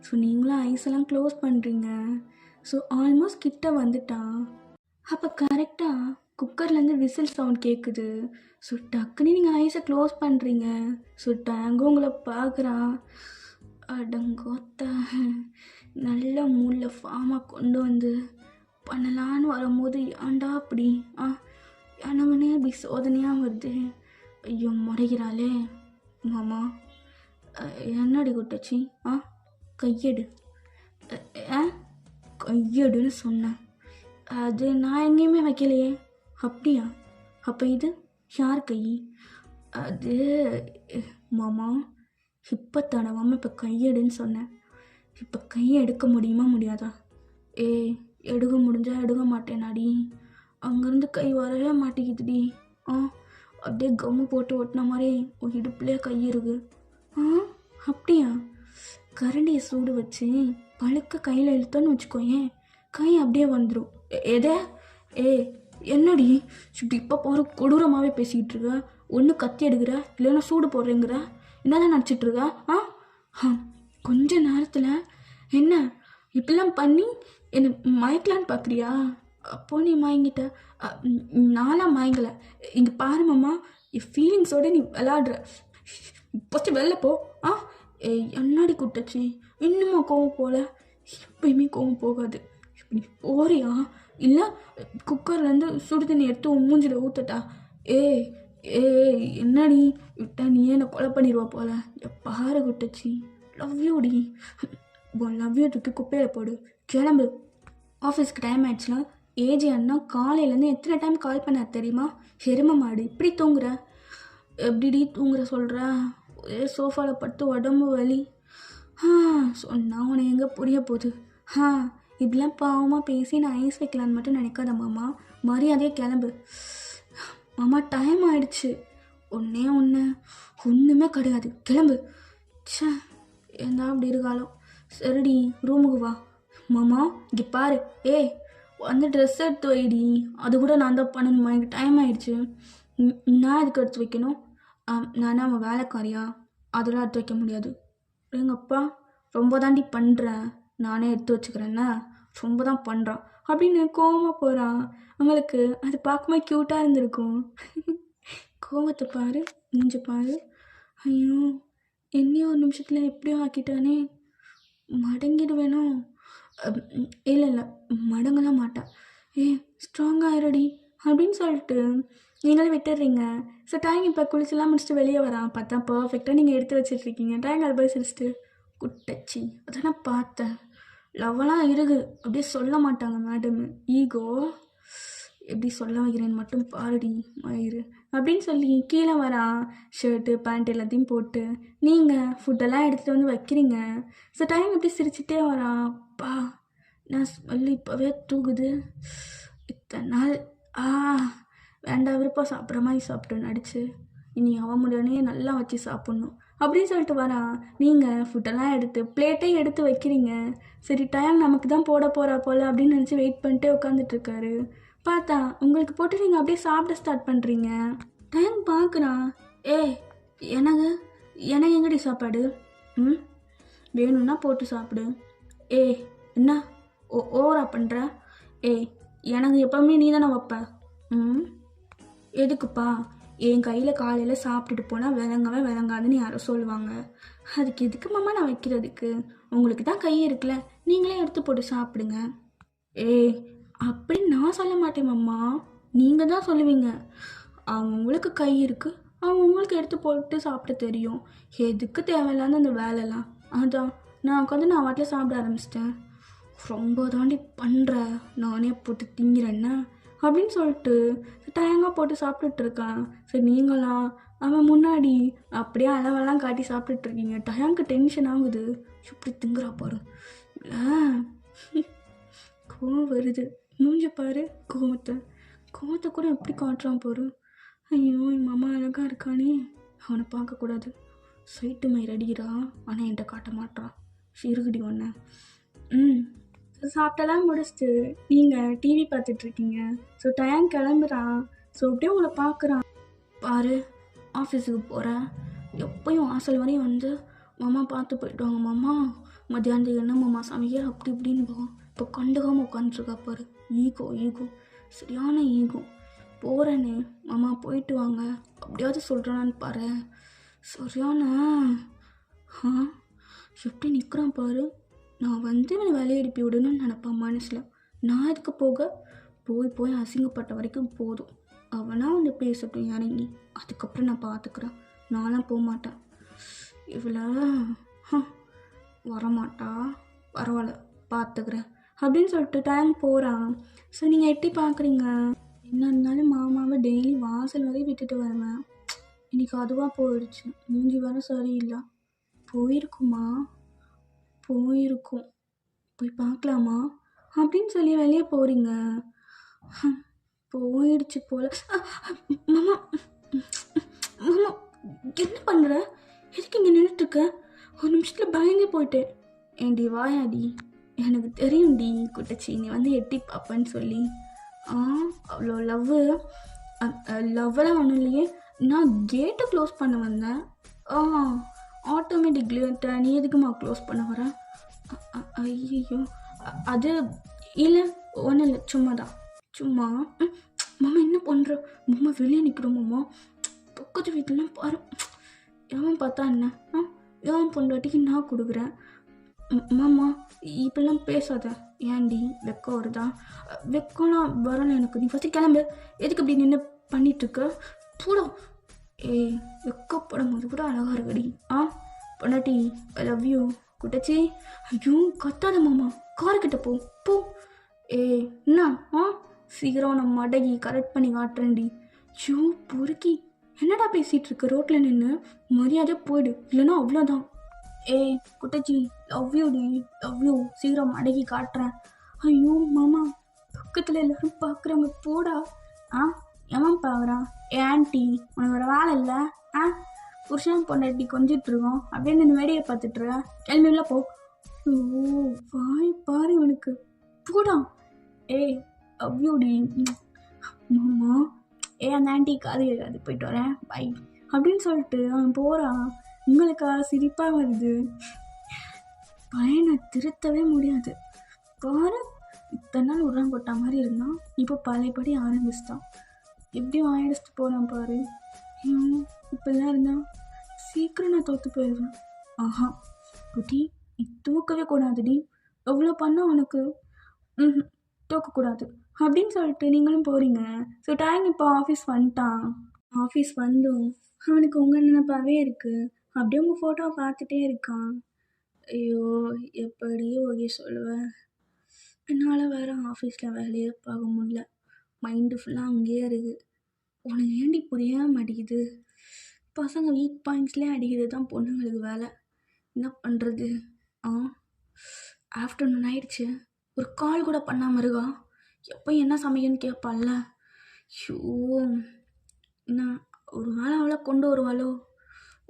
ஸோ நீங்களும் ஐஸெல்லாம் க்ளோஸ் பண்ணுறீங்க. ஸோ ஆல்மோஸ்ட் கிட்ட வந்துட்டான். அப்போ கரெக்டாக குக்கர்லேருந்து விசில் சவுண்ட் கேட்குது. ஸோ டக்குன்னு நீங்கள் ஐஸை க்ளோஸ் பண்ணுறீங்க. ஸோ டேங்கும் உங்களை பார்க்குறான். அடங்கோத்த நல்ல மூடில் ஃபார்மாக கொண்டு வந்து பண்ணலான்னு வரும்போது ஏன்டா அப்படி எனக்குன்னே இப்படி சோதனையாக வருது. ஐயோ முறைகிறாளே. மாமா என்னடி குட்டச்சி? கையெடு. கையெடுன்னு சொன்னேன். அது நான் எங்கேயுமே வைக்கலையே. அப்படியா? அப்போ இது யார் கை? அது மாமா, இப்போ தடவாமல் இப்போ கையெடுன்னு சொன்னேன். இப்போ கையை எடுக்க முடியுமா முடியாதா? எடுக்க முடிஞ்சா எடுக்க மாட்டேனாடி. அங்கேருந்து கை வரவே மாட்டேங்குதுடி. அப்படியே கம்மு போட்டு ஒட்டின மாதிரி உன் இடுப்புலேயே கை இருக்கு. அப்படியா? கரண்டியை சூடு வச்சு பழுக்க கையில் இழுத்தோன்னு வச்சுக்கோயேன், கை அப்படியே வந்துடும். எதே என்னடி இப்படி இப்போ போகிற கொடூரமாகவே பேசிக்கிட்டு இருக்க? ஒன்று கத்தி எடுக்கிற, இல்லைன்னா சூடு போடுறேங்கிற, என்னதான் நினச்சிட்ருக்க? கொஞ்ச நேரத்தில் என்ன இப்படிலாம் பண்ணி என்னை மயக்கலான்னு பார்க்குறியா? அப்போ நீ மயங்கிட்ட. நானாக மயங்கலை. இங்கே பாரு மாமா, என் ஃபீலிங்ஸோடு நீ விளாடுற. ஃபஸ்ட்டு வெளில போ. என்னடி குட்டச்சி, இன்னுமா கோவம் போகல? எப்பயுமே கோவம் போகாது. இப்படி போறியா? இல்லை குக்கர்லேருந்து சுடு தண்ணி எடுத்து மூஞ்சில் ஊற்றட்டா? என்னடி விட்டா நீ என்னை கொலை பண்ணிடுவா போல. பாரு குட்டச்சி, லவ் யூடி. லவ் யூ தூக்கி குப்பையில் போடு, கிளம்பு. ஆஃபீஸ்க்கு டைம் ஆயிடுச்சுன்னா ஏஜி அண்ணா காலையிலேருந்து எத்தனை டைம் கால் பண்ண தெரியுமா? எரும மாடு, இப்படி தூங்குற? எப்படிடி தூங்குற சொல்கிற? ஒரே சோஃபாவில் படுத்து உடம்பு வலி. சொன்னால் உனக்கு எங்கே புரிய போகுது? இப்படிலாம் பாவமாக பேசி நான் ஐஸ் வைக்கலான்னு மட்டும் நினைக்காத மாமா. மரியாதையே கிளம்பு. மாமா டைம் ஆயிடுச்சு. ஒன்றுமே கிடையாது, கிளம்பு. ஏந்தா அப்படி இருக்காளோ. சரிடி, ரூமுக்கு வா. மாமா இங்கே பாரு. வந்து ட்ரெஸ் எடுத்து வைடி. அது கூட நான் தான் பண்ணணுமா? எனக்கு டைம் ஆயிடுச்சு. நான் எதுக்கு எடுத்து வைக்கணும்? நானே அவன் வேலைக்காரியா? அதெல்லாம் எடுத்து வைக்க முடியாது. எங்கப்பா ரொம்ப தாண்டி பண்ணுறேன், நானே எடுத்து வச்சுக்கிறேன்னா ரொம்ப தான் பண்ணுறான் அப்படின்னு கோவமாக போகிறான். அவங்களுக்கு அது பார்க்கும்போது க்யூட்டாக இருந்திருக்கும். கோவத்தை பாரு, மூஞ்ச பாரு. ஐயோ என்னையும் ஒரு நிமிஷத்தில் எப்படியோ ஆக்கிட்டானே. மடங்கிடுவேனோ? இல்லை மடங்கலாம் மாட்டேன். ஸ்ட்ராங்காகிரடி அப்படின்னு சொல்லிட்டு நீங்களே விட்டுடுறீங்க. ஸோ டேங் இப்போ குளிச்செல்லாம் முடிச்சுட்டு வெளியே வரான். பார்த்தா பர்ஃபெக்டாக நீங்கள் எடுத்து வச்சிட்ருக்கீங்க. டேங் அது போய் சிரிச்சிட்டு, குட்டச்சி அதான் நான் பார்த்தேன், லவ்வெல்லாம் இருக்குது அப்படியே சொல்ல மாட்டாங்க மேடம், ஈகோ எப்படி சொல்ல வைக்கிறேன்னு மட்டும் பாருடி மயிறு அப்படின்னு சொல்லி கீழே வரான். ஷர்ட்டு பேண்ட் எல்லாத்தையும் போட்டு நீங்கள் ஃபுட்டெல்லாம் எடுத்துகிட்டு வந்து வைக்கிறீங்க. ஸோ டைம் எப்படி சிரிச்சிட்டே வரான். பா நான் ஸ்மெல் இப்போவே தூக்குது. இத்தனை நாள் வேண்டாம் விருப்பம் சாப்பிட்ற மாதிரி சாப்பிட்டு நடிச்சு இனி அவன் முடியானே நல்லா வச்சு சாப்பிட்ணும் அப்படின்னு சொல்லிட்டு வரான். நீங்கள் ஃபுட்டெல்லாம் எடுத்து பிளேட்டையும் எடுத்து வைக்கிறீங்க. சரி டைம் நமக்கு தான் போட போகிறா போல் அப்படின்னு நினச்சி வெயிட் பண்ணிட்டே உட்காந்துட்ருக்காரு. பார்த்தா உங்களுக்கு போட்டு நீங்கள் அப்படியே சாப்பிட ஸ்டார்ட் பண்ணுறீங்க. டைம் பார்க்குறான். எனக்கு எங்கடி சாப்பாடு? வேணும்னா போட்டு சாப்பிடு. என்ன ஓவரா பண்ணுற? எனக்கு எப்போவுமே நீ தானே வைப்ப. எதுக்குப்பா? என் கையில் காலையில் சாப்பிட்டுட்டு போனால் விளங்கவே விளங்காதுன்னு யாரும் சொல்லுவாங்க. அதுக்கு எதுக்கு மாமா நான் வைக்கிறதுக்கு? உங்களுக்கு தான் கை இருக்குல்ல, நீங்களே எடுத்து போட்டு சாப்பிடுங்க. ஏய், அப்படி நான் சொல்ல மாட்டேன் மாமா, நீங்கள் தான் சொல்லுவீங்க. அவங்களுக்கு கை இருக்குது, அவங்களுக்கு எடுத்து போட்டு சாப்பிட தெரியும். எதுக்கு தேவையில்லாத அந்த வேலைலாம்? அதான் நான் உட்காந்து நான் வாட்டில் சாப்பிட ஆரம்பிச்சிட்டேன். ரொம்ப தாண்டி பண்ணுற, நானே போட்டு திங்கிறேன்னா அப்படின்னு சொல்லிட்டு டயங்காக போட்டு சாப்பிட்டுட்ருக்கான். சரி நீங்களாம் அவன் முன்னாடி அப்படியே அளவெல்லாம் காட்டி சாப்பிட்டுட்ருக்கீங்க. டயங்க்கு டென்ஷன் ஆகுது. இப்படி திங்குறா பாரு. இல்லை கோவம் வருது. மூஞ்ச பாரு, கோவத்தை கூட எப்படி காட்டுறான் பாரு. ஐயோ என் மாமா அழகாக இருக்கானே, அவனை பார்க்கக்கூடாது. சைட்டு மயிர் அடிக்கிறா, ஆனால் என்கிட்ட காட்ட மாட்டான். சிறுகுடி ஒன்று. சாப்பிட்டெல்லாம் முடிச்சுட்டு நீங்கள் டிவி பார்த்துட்ருக்கீங்க. ஸோ டயம் கிளம்புறான். ஸோ அப்படியே உங்களை பார்க்குறான். பாரு, ஆஃபீஸுக்கு போகிறேன், எப்பயும் வாசல் வரையும் வந்து மாமா பார்த்து போயிட்டுவாங்க மாமா, மத்தியானத்துக்கு என்ன மாமா சமைக்கிற அப்படி இப்படின்னு போவோம். இப்போ கண்டுக்காமல் உட்காந்துருக்கா பாரு. ஈகோ சரியான ஈகோ. போகிறேன்னு மாமா போயிட்டு வாங்க அப்படியாவது சொல்கிறானான்னு பாரு. சரியான எப்படி நிற்கிறான் பாரு. நான் வந்து இவனை வேலையை எழுப்பி விடணும்னு நினப்பான் மனசில். நான் இதுக்கு போய் அசிங்கப்பட்ட வரைக்கும் போதும். அவனா வந்து பேசட்டும் இறங்கி, அதுக்கப்புறம் நான் பார்த்துக்கிறேன். நான்லாம் போக மாட்டேன். இவ்வளோ வரமாட்டா, பரவாயில்ல பார்த்துக்கிறேன் அப்படின்னு சொல்லிட்டு டைம் போகிறான். ஸோ நீங்கள் எட்டி பார்க்குறீங்க. என்ன இருந்தாலும் மாமாவை டெய்லி வாசல் வரையும் விட்டுட்டு வருவேன். இன்றைக்கி அதுவாக போயிடுச்சு. மூஞ்சி வர சரியில்லை. போயிருக்கும், போய் பார்க்கலாமா அப்படின்னு சொல்லி வெளியே போகிறீங்க. போயிடுச்சு போல. மாமா என்ன பண்ணுற? எதுக்கு இங்கே நின்றுட்டுருக்க? ஒரு நிமிஷத்தில் பயந்தே போயிட்டேன். ஏண்டி வாயாடி, எனக்கு தெரியும்டி குட்டச்சி நீ வந்து எட்டி பார்ப்பேன்னு சொல்லி. அவ்வளோ லவ்வெல்லாம் ஒன்றும் இல்லையே. நான் கேட்டை க்ளோஸ் பண்ண வந்தேன். ஆட்டோமேட்டிக் கேட்டை நீ எதுக்குமா க்ளோஸ் பண்ண வர? ஐயோ அது இல்லை, ஒன்றும் இல்லை, சும்மா. மாமா என்ன பண்ணுற? மாமா வெளியே நிற்கிறோம் மாமா. பக்கத்து வீட்டிலாம் பாரு, எவன் பார்த்தா என்ன? எவன் பொண்டாட்டிக்கு நான் கொடுக்குறேன். மாமா இப்பெல்லாம் பேசாத. ஏன்டி வெக்கம் வருதா? வெக்கம்லாம் வரல எனக்கு. நீ ஃபஸ்ட்டு கிளம்பு. எதுக்கு இப்படி நின்று பண்ணிகிட்ருக்க? போடும். வெக்கப்படும் போது கூட அழகாக இருக்கடி. பொண்டாட்டி ஐ லவ் யூ குட்டச்சி. ஐயோ கத்தாத மாமா, காருக்கிட்ட போ. என்ன சீக்கிரம் நம்ம மடகி கரெக்ட் பண்ணி காட்டுறேன்டி. ஐயோ பொறுக்கி, என்னடா பேசிகிட்டு இருக்க? ரோட்டில் நின்று மரியாதையாக போயிடு, இல்லைன்னா அவ்வளோதான். குட்டச்சி லவ் யூ, சீக்கிரம் மடகி காட்டுறேன். ஐயோ மாமா, பக்கத்தில் எல்லாரும் பார்க்குறாங்க, போடா. எவன் பார்க்குறான்? ஆன்ட்டி உனக்கு ஒரு வேலை இல்லை? புருஷன் பொண்டாட்டி கொஞ்சிட்ருக்கோம் அப்படின்னு நின்று வேடியை பார்த்துட்ருக்க. கிளம்பில போ. வாய் பாரு இவனுக்கு, போடா. அவ்யூடி மாமா. அந்த ஆன்ட்டி காது கேட்காது, போயிட்டு வரேன், பை அப்படின்னு சொல்லிட்டு அவன் போகிறான். உங்களுக்கா சிரிப்பாக வருது. பையனை திருத்தவே முடியாது பாரு. இத்தனை நாள் உரம் போட்ட மாதிரி இருந்தான், இப்போ பழையபடி ஆரம்பிச்சிட்டான். எப்படியும் ஆயிடுச்சுட்டு போகிறான் பாரு. இப்பெல்லாம் இருந்தால் சீக்கிரம் நான் தோற்று போயிடுவேன். குட்டி நீ தூக்கவே கூடாதுடி, எவ்வளோ பண்ணால் உனக்கு தூக்கக்கூடாது அப்படின்னு சொல்லிட்டு நீங்களும் போகிறீங்க. ஸோ டைம் இப்போ ஆஃபீஸ் வந்துட்டான். ஆஃபீஸ் வந்தும் அவனுக்கு உங்கள் நினைப்பாவே இருக்குது. அப்படியே உங்கள் ஃபோட்டோவை பார்த்துட்டே இருக்கான். ஐயோ எப்படி ஓகே சொல்லுவேன்? என்னால் வேறு ஆஃபீஸில் வேலையே பார்க்க முடியல. மைண்டு ஃபுல்லாக அங்கேயே இருக்குது. உனக்கு ஏண்டி புரிய மாட்டேங்குது? பசங்க வீக் பாயிண்ட்ஸ்லேயே அடிக்கிறது தான் பொண்ணுங்களுக்கு வேலை. என்ன பண்ணுறது? ஆஃப்டர்நூன் ஆயிடுச்சு, ஒரு கால் கூட பண்ணாமல் இருக்கா. எப்போ என்ன சமைக்கன்னு கேட்பாள்ல. ஷோ என்ன ஒரு வேளை அவளை கொண்டு வருவாளோ?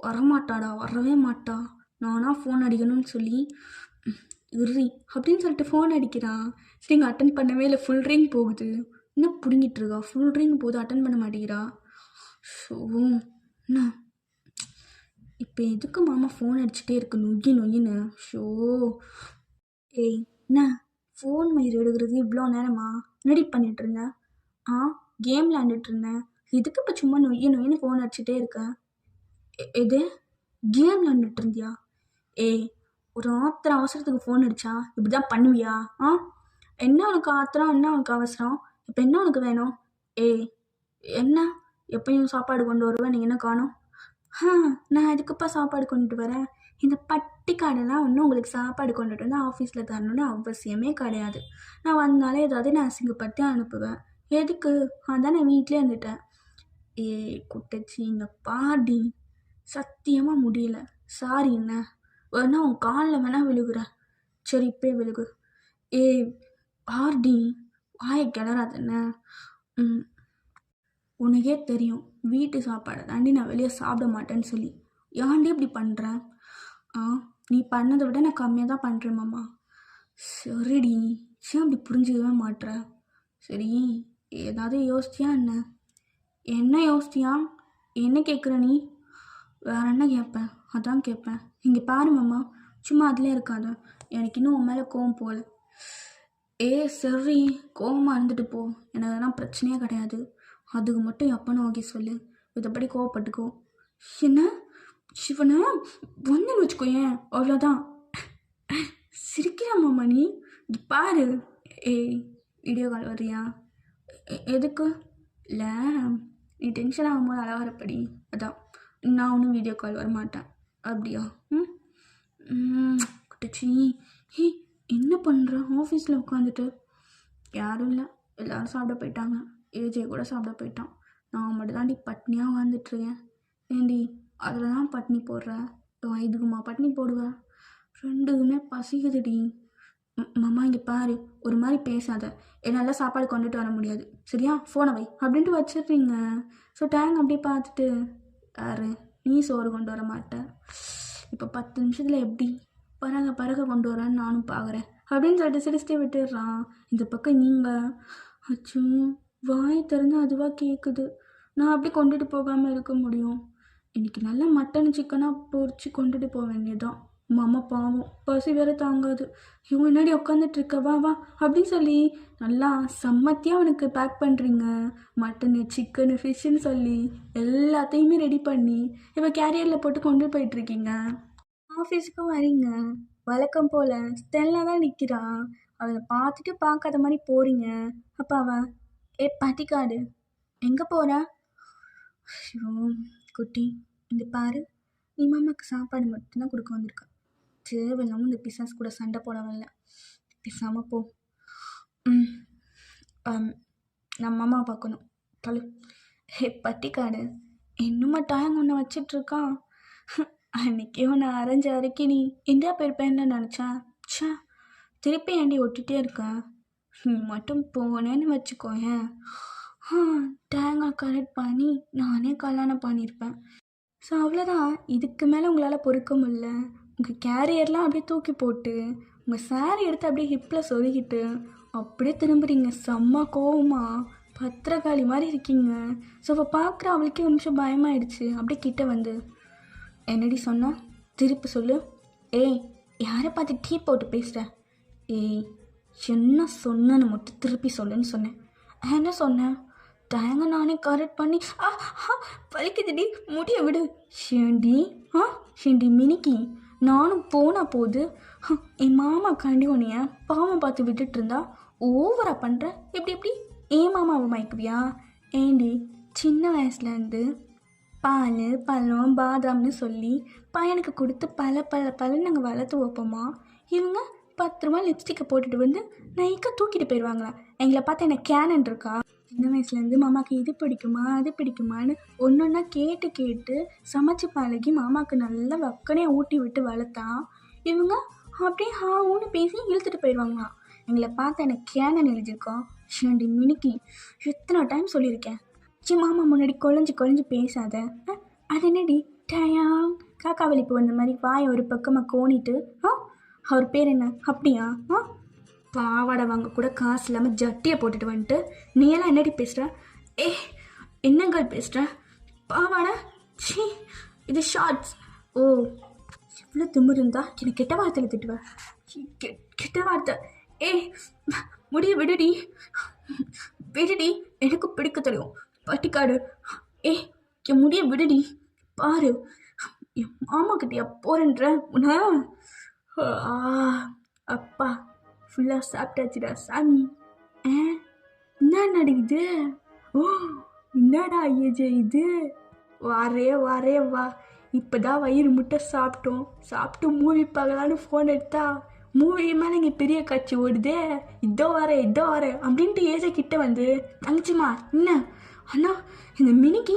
வரமாட்டாடா, வரவே மாட்டா. நானாக ஃபோன் அடிக்கணும்னு சொல்லி இறி அப்படின்னு சொல்லிட்டு ஃபோன் அடிக்கிறான். சரி இங்கே அட்டன் பண்ணவே இல்லை, ஃபுல் ரிங் போகுது. என்ன பிடுங்கிட்டு இருக்கா? ஃபுல் ரிங் போகுது, அட்டன் பண்ண மாட்டேங்கிறா. ஷோ என்ன இப்போ எதுக்கு மாமா ஃபோன் அடிச்சுட்டே இருக்கு நொய்யின்னு? ஷோ என்ன ஃபோன் மயிர் எடுக்கிறது இவ்வளோ நேரமா? என்னடி பண்ணிட்டு இருந்தேன்? கேம் விளையாண்டுட்டு இருந்தேன். எதுக்கு இப்போ சும்மா நொய்யு ஃபோன் அடிச்சுட்டே இருக்க? எது? கேம் விளாண்டுட்டு இருந்தியா? ஏய், ஒரு ஆத்திரம் அவசரத்துக்கு ஃபோன் அடிச்சா இப்படி தான் பண்ணுவியா? ஆ, என்ன உனக்கு ஆத்திரம், என்ன உனக்கு அவசரம்? இப்போ என்ன உனக்கு வேணும்? ஏய், என்ன எப்பயும் சாப்பாடு கொண்டு வருவேன், நீங்கள் என்ன காணோம்? நான் எதுக்குப்பா சாப்பாடு கொண்டுட்டு வரேன்? இந்த பட்டிக்காடெல்லாம் ஒன்றும் உங்களுக்கு சாப்பாடு கொண்டுட்டு வந்து ஆஃபீஸில் தரணும்னு அவசியமே கிடையாது. நான் வந்தாலே ஏதாவது நான் அசிங்கப்படுத்தி அனுப்புவேன். எதுக்கு? அதான் நான் வீட்டிலே இருந்துட்டேன். ஏய் குட்டச்சி, இங்கே பாடி சத்தியமாக முடியல. சாரி என்ன, வேணா உன் காலில் வேணா விழுகுறேன். சரி இப்பே விழுகு. ஏய் ஆர்டி, வாயை கிளறாதுன்னு. உனக்கே தெரியும் வீட்டு சாப்பாடை தாண்டி நான் வெளியே சாப்பிட மாட்டேன்னு சொல்லி. ஏன்டி இப்படி பண்ணுறேன்? நீ பண்ணதை விட நான் கம்மியாக தான் பண்ணுறேன் மாமா. சரிடி, ஏன் அப்படி புரிஞ்சுக்கவே மாட்டேற? சரி, ஏதாவது யோசிச்சியா என்ன? என்ன யோசிச்சியா? என்ன கேட்குற நீ? வேற என்ன கேட்பேன்? அதான் கேட்பேன். இங்கே பாரு மாமா, சும்மா அதிலே இருக்காத. எனக்கு இன்னும் உன் மேலே கோவம் போகல. சரி, கோவமாக இருந்துட்டு போ, எனக்கு அதெல்லாம் பிரச்சனையே கிடையாது. அதுக்கு மட்டும் எப்போன்னு ஓகே சொல்லு, இதைப்படி கோவப்பட்டுக்கோ. என்ன சிவனை ஒன்றுன்னு வச்சுக்கோ, ஏன் அவ்வளோதான். சிரிக்கிறா மாமா நீ? பாரு. வீடியோ கால் வர்றியா? எதுக்கு? இல்லை, நீ டென்ஷன் ஆகும்போது அழகாரப்படி, அதான். நான் ஒன்றும் வீடியோ கால் வர மாட்டேன். அப்படியா? குட்டச்சி, என்ன பண்ணுற? ஆஃபீஸில் உட்காந்துட்டு. யாரும் இல்லை, எல்லோரும் சாப்பிட போயிட்டாங்க. ஏஜே கூட சாப்பிட போயிட்டான். நான் மட்டும் தாண்டி பட்னியாக வந்துட்டுருக்கேன். ஏண்டி அதில் தான் பட்னி போடுறேன்? இதுக்குமா பட்னி போடுவேன்? ரெண்டுக்குமே பசிக்குதுடி. மாமா இங்கே பாரு, ஒரு மாதிரி பேசாத. என்னால் சாப்பாடு கொண்டுட்டு வர முடியாது, சரியா? ஃபோனை வை அப்படின்ட்டு வச்சிடுறீங்க. ஸோ டேங் அப்படியே பார்த்துட்டு, யாரு நீ சோறு கொண்டு வர மாட்டேன், இப்போ 10 நிமிஷத்தில் எப்படி பறக கொண்டு வரேன்னு நானும் பார்க்குறேன் அப்படின்னு சொல்லிட்டு சிரிச்சிட்டே விட்டுடுறான். இந்த பக்கம் நீங்கள் அச்சு வாய் திறந்து அதுவாக கேட்குது. நான் அப்படி கொண்டுட்டு போகாமல் இருக்க முடியும்? இன்றைக்கி நல்லா மட்டன் சிக்கனாக பொறிச்சு கொண்டுட்டு போக வேண்டியதான். மாமா பாவம், பசி வேற தாங்காது. இவன் முன்னாடி உட்காந்துட்டு இருக்க, வா வா அப்படின்னு சொல்லி நல்லா சம்மத்தியாக அவனுக்கு பேக் பண்ணுறீங்க. மட்டனு, சிக்கனு, ஃபிஷ்ஷுன்னு சொல்லி எல்லாத்தையுமே ரெடி பண்ணி இப்போ கேரியரில் போட்டு கொண்டு போயிட்டுருக்கீங்க. ஆஃபீஸுக்கும் வரீங்க, வழக்கம் போல் ஸ்டெல்லா தான் நிற்கிறா. அவளை பார்த்துட்டு பார்க்காத மாதிரி போகிறீங்க. அப்போ அவன் பட்டிக்காடு எங்கே போகிறா? ஐயோ குட்டி, இந்த பாரு, நீ மாமாவுக்கு சாப்பாடு மட்டும்தான் கொடுக்க வந்திருக்க. தேவையில்லாமல் இந்த பிசாஸ் கூட சண்டை போடவில்லை. பேசாமல் போ. நம்ம மாமா பார்க்கணும். தலை பட்டிக்காடு இன்னுமா டைம் ஒன்று வச்சிட்ருக்கான். அன்றைக்கி ஒன்று அரைஞ்ச அரைக்கி நீ இந்தியா போயிருப்பேன்னு நினச்சேன். ச்சே, திருப்பி ஏண்டி ஒட்டிகிட்டே இருக்கேன்? நீ மட்டும் போனேன்னு வச்சுக்கோயேன், தேங்காய் கரெக்ட் பண்ணி நானே கல்யாணம் பண்ணியிருப்பேன். ஸோ அவ்வளோதான். இதுக்கு மேலே உங்களால் பொறுக்க முடியல. உங்கள் கேரியர்லாம் அப்படியே தூக்கி போட்டு உங்கள் சாரி எடுத்து அப்படியே ஹிப்பில் சொருகிட்டு அப்படியே திரும்புறீங்க. செம்ம கோவமா பத்திரகாளி மாதிரி இருக்கீங்க. ஸோ இப்போ பார்க்குற அவளுக்கே ஒரு நிமிஷம் பயமாயிடுச்சு. அப்படியே கிட்ட வந்து, என்னடி சொன்னா? திருப்பி சொல்லு. யாரை பார்த்து டீ போட்டு பேசுகிற? என்ன சொன்னேன்னு மட்டும் திருப்பி சொல்லுன்னு சொன்னேன். என்ன சொன்னேன்? தேங்காய் நானே கரெக்ட் பண்ணி பழிக்குதுடி, முடிய விடு. ஷேண்டி மினிக்கி, நானும் போனால் போது என் மாமா காண்டி உன்னைய பாவம் பார்த்து விட்டுட்டு இருந்தா ஓவராக பண்ணுற. எப்படி ஏன் மாமாவை மயக்குவியா? ஏண்டி சின்ன வயசுலேருந்து பால், பழம், பாதாம்னு சொல்லி பையனுக்கு கொடுத்து பல நாங்கள் வளர்த்து வைப்போமா? இவங்க 10 ரூபா லிப்ஸ்டிக்கை போட்டுட்டு வந்து நைக்காக தூக்கிட்டு போயிடுவாங்களா? எங்களை பார்த்து என்ன கேனன் இருக்கா? சின்ன வயசுலேருந்து மாமாவுக்கு இது பிடிக்குமா அது பிடிக்குமான்னு ஒன்றா கேட்டு சமைச்சு பழகி மாமாவுக்கு நல்லா வக்கனையாக ஊட்டி விட்டு வளர்த்தா இவங்க அப்படியே ஹாவுன்னு பேசி இழுத்துட்டு போயிடுவாங்களாம். எங்களை பார்த்து எனக்கு கேனன் எழுதியிருக்கோம். ஷேண்டி மினிக்கி, எத்தனை டைம் சொல்லியிருக்கேன், மாமா முன்னாடி கொழிஞ்சு பேசாத. அது என்னடி டயா காக்கா வலிப்பு வந்த மாதிரி வாயை ஒரு பக்கமாக கோணிட்டு, அவர் பேர் என்ன அப்படியா? பாவாடை வாங்க கூட காசு இல்லாமல் ஜட்டியை போட்டுட்டு வந்துட்டு நீ எல்லாம் என்னடி பேசுகிற? என்னங்கள் பேசுகிற? பாவாடை சி, இது ஷார்ட்ஸ். எவ்வளோ திமிரு இருந்தா எனக்கு கெட்ட வார்த்தையில் திட்டுவேன். கெட்ட வார்த்தை. முடிய விடுடி, எனக்கு பிடிக்க தெரியும். பட்டிக்காடு. ஏ, என் முடிய விடுடி. பாரு, என் மாமா கிட்டயா போறேன்ற உன்ன. ஆ, அப்பா ஃபுல்லாக சாப்பிட்டாச்சுடா சாமி. என்ன நடிக்குது? ஓ, என்னடா ஏஜே இது? வாரே வா. இப்போதான் வயிறு முட்டை சாப்பிட்டு மூவி பார்க்கலான்னு ஃபோன் எடுத்தா மூவி மேலே இங்கே பெரிய காட்சி ஓடுதே. இதோ வரேன் அப்படின்ட்டு ஏஜே கிட்ட வந்து, தங்கச்சிம்மா என்ன அண்ணா இந்த மினிக்கு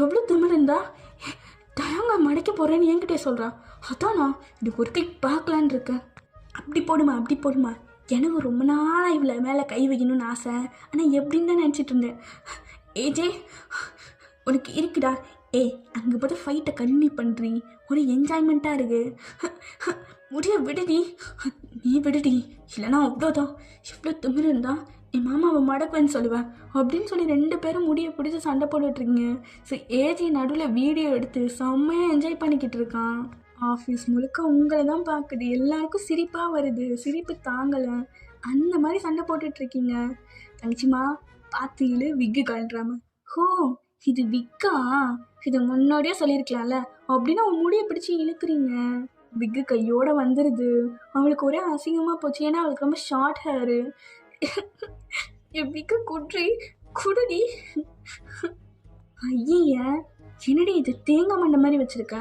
எவ்வளோ திமிர் இருந்தா தயங்க மடைக்க போகிறேன்னு என்கிட்டே சொல்கிறான். அதான் நான் இதுக்கு ஒரு கிளிக் பார்க்கலான் இருக்கேன். அப்படி போடுமா. எனக்கு ரொம்ப நாளாக இவ்வளோ மேலே கை வைக்கணும்னு ஆசை. ஆனால் எப்படின்னு தான் நினச்சிட்டு இருந்தேன். ஏஜே உனக்கு இருக்குடா. அங்கே பார்த்து ஃபைட்டை கண்டினியூ பண்ணுறீ, ஒரு என்ஜாய்மெண்ட்டாக இருக்கு. முடிய விடுடி, நீ விடுடி, இல்லைனா அவ்வளோதான். எவ்வளோ திமிரு இருந்தா என் மாமாவை மடக்குவேன்னு சொல்லுவேன் அப்படின்னு சொல்லி 2 பேரும் முடிய பிடிச்சி சண்டை போட்டுட்ருக்கீங்க. ஸோ ஏஜி நடுவில் வீடியோ எடுத்து செம்மையாக என்ஜாய் பண்ணிக்கிட்டு இருக்கான். ஆஃபீஸ் முழுக்க உங்களை தான் பார்க்குது. எல்லாருக்கும் சிரிப்பாக வருது, சிரிப்பு தாங்கலை. அந்த மாதிரி சண்டை போட்டுட்ருக்கீங்க. தங்கச்சிமா பார்த்து இழு, விக்கு கழட்டுறாம. ஹோ, இது விக்கா? இது முன்னாடியே சொல்லியிருக்கலாம்ல. அப்படின்னா உன் முடியை பிடிச்சி இழுக்கிறீங்க. விக்கு கையோட வந்துடுது. அவளுக்கு ஒரே அசிங்கமாக போச்சு. ஏன்னா அவளுக்கு ரொம்ப ஷார்ட் ஹேரு. என் விக்கு குடுடி. ஐய, என்னடி இது தேங்காய் மண்டை மாதிரி வச்சிருக்க?